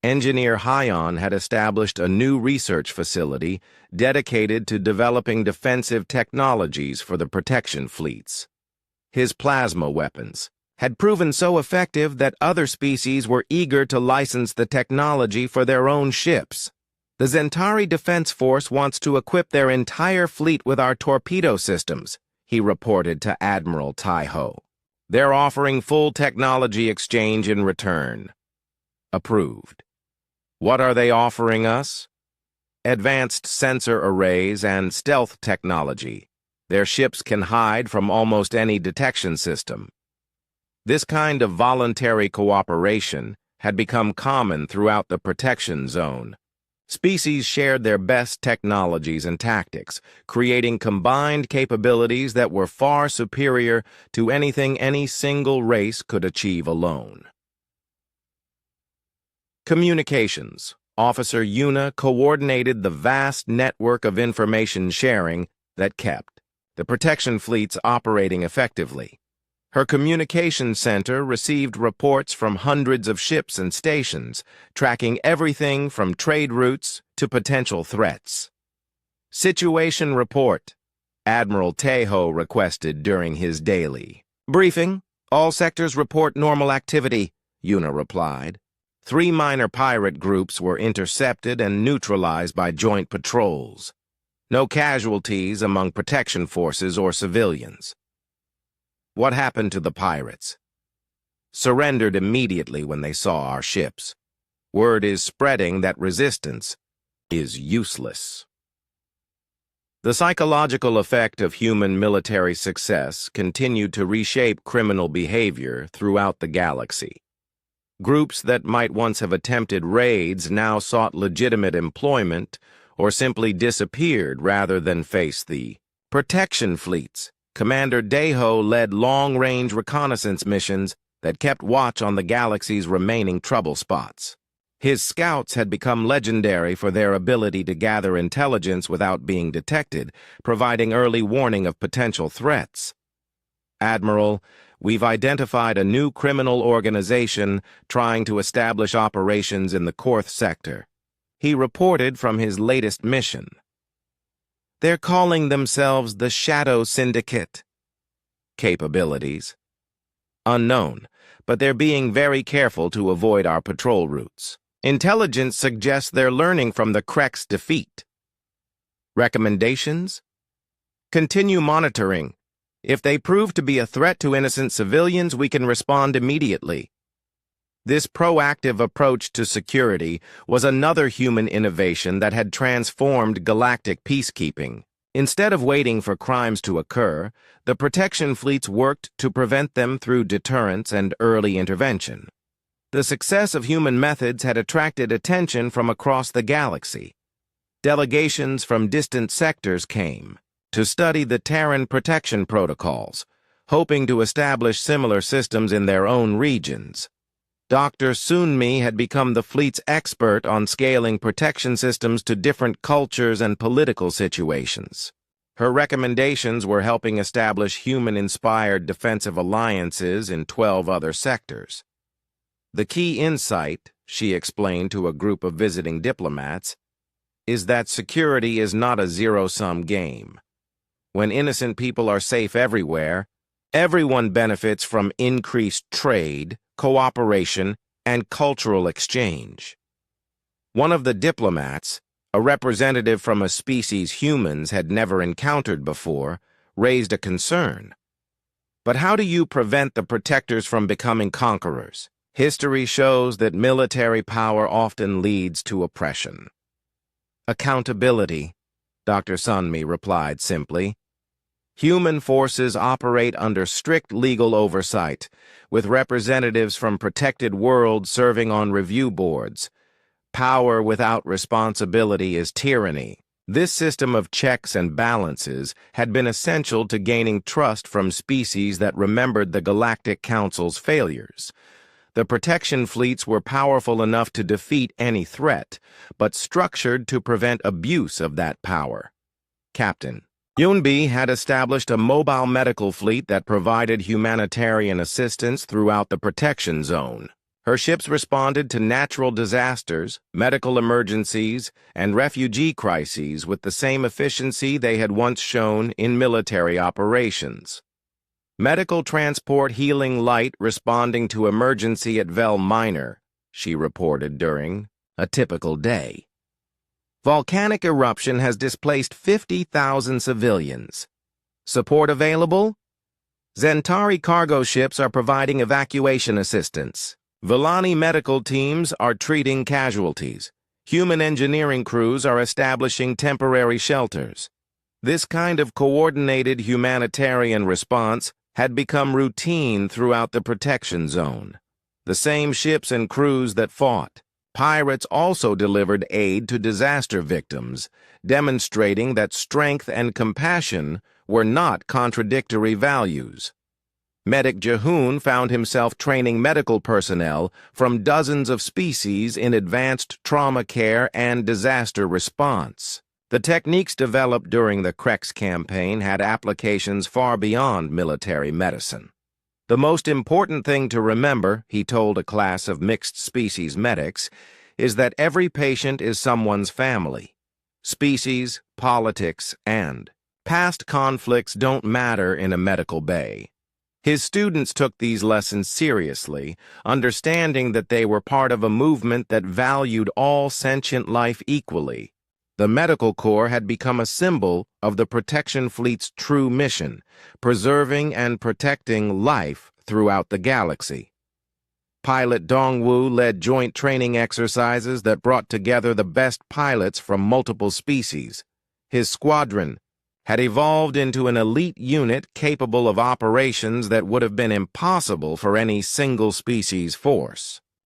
Engineer Hyon had established a new research facility dedicated to developing defensive technologies for the protection fleets. His plasma weapons had proven so effective that other species were eager to license the technology for their own ships. "The Zentari Defense Force wants to equip their entire fleet with our torpedo systems," he reported to Admiral Taiho. They're offering full technology exchange in return. Approved. What are they offering us? Advanced sensor arrays and stealth technology. Their ships can hide from almost any detection system. This kind of voluntary cooperation had become common throughout the protection zone. Species shared their best technologies and tactics, creating combined capabilities that were far superior to anything any single race could achieve alone. Communications. Officer Yuna coordinated the vast network of information sharing that kept the protection fleets operating effectively. Her communication center received reports from hundreds of ships and stations, tracking everything from trade routes to potential threats. Situation report, Admiral Tejo requested during his daily briefing. All sectors report normal activity, Yuna replied. 3 minor pirate groups were intercepted and neutralized by joint patrols. No casualties among protection forces or civilians. What happened to the pirates? Surrendered immediately when they saw our ships. Word is spreading that resistance is useless. The psychological effect of human military success continued to reshape criminal behavior throughout the galaxy. Groups that might once have attempted raids now sought legitimate employment or simply disappeared rather than face the protection fleets. Commander Tejo led long-range reconnaissance missions that kept watch on the galaxy's remaining trouble spots. His scouts had become legendary for their ability to gather intelligence without being detected, providing early warning of potential threats. Admiral, we've identified a new criminal organization trying to establish operations in the Korth sector. He reported from his latest mission. They're calling themselves the Shadow Syndicate. Capabilities? Unknown, but they're being very careful to avoid our patrol routes. Intelligence suggests they're learning from the Krek's defeat. Recommendations? Continue monitoring. If they prove to be a threat to innocent civilians, we can respond immediately. This proactive approach to security was another human innovation that had transformed galactic peacekeeping. Instead of waiting for crimes to occur, the protection fleets worked to prevent them through deterrence and early intervention. The success of human methods had attracted attention from across the galaxy. Delegations from distant sectors came to study the Terran protection protocols, hoping to establish similar systems in their own regions. Dr. Sunmi had become the fleet's expert on scaling protection systems to different cultures and political situations. Her recommendations were helping establish human-inspired defensive alliances in 12 other sectors. The key insight, she explained to a group of visiting diplomats, is that security is not a zero-sum game. When innocent people are safe everywhere, everyone benefits from increased trade, cooperation, and cultural exchange. One of the diplomats, a representative from a species humans had never encountered before, raised a concern. But how do you prevent the protectors from becoming conquerors? History shows that military power often leads to oppression. Accountability, Dr. Sunmi replied simply. Human forces operate under strict legal oversight, with representatives from protected worlds serving on review boards. Power without responsibility is tyranny. This system of checks and balances had been essential to gaining trust from species that remembered the Galactic Council's failures. The protection fleets were powerful enough to defeat any threat, but structured to prevent abuse of that power. Captain Yunbi had established a mobile medical fleet that provided humanitarian assistance throughout the protection zone. Her ships responded to natural disasters, medical emergencies, and refugee crises with the same efficiency they had once shown in military operations. Medical transport healing light responding to emergency at Vel Minor, she reported during a typical day. Volcanic eruption has displaced 50,000 civilians. Support available? Zentari cargo ships are providing evacuation assistance. Villani medical teams are treating casualties. Human engineering crews are establishing temporary shelters. This kind of coordinated humanitarian response had become routine throughout the protection zone. The same ships and crews that fought. Pirates also delivered aid to disaster victims, demonstrating that strength and compassion were not contradictory values. Medic Jehoon found himself training medical personnel from dozens of species in advanced trauma care and disaster response. The techniques developed during the Krex campaign had applications far beyond military medicine. The most important thing to remember, he told a class of mixed-species medics, is that every patient is someone's family. Species, politics, and past conflicts don't matter in a medical bay. His students took these lessons seriously, understanding that they were part of a movement that valued all sentient life equally. The Medical Corps had become a symbol of the Protection Fleet's true mission, preserving and protecting life throughout the galaxy. Pilot Dongwu led joint training exercises that brought together the best pilots from multiple species. His squadron had evolved into an elite unit capable of operations that would have been impossible for any single species force.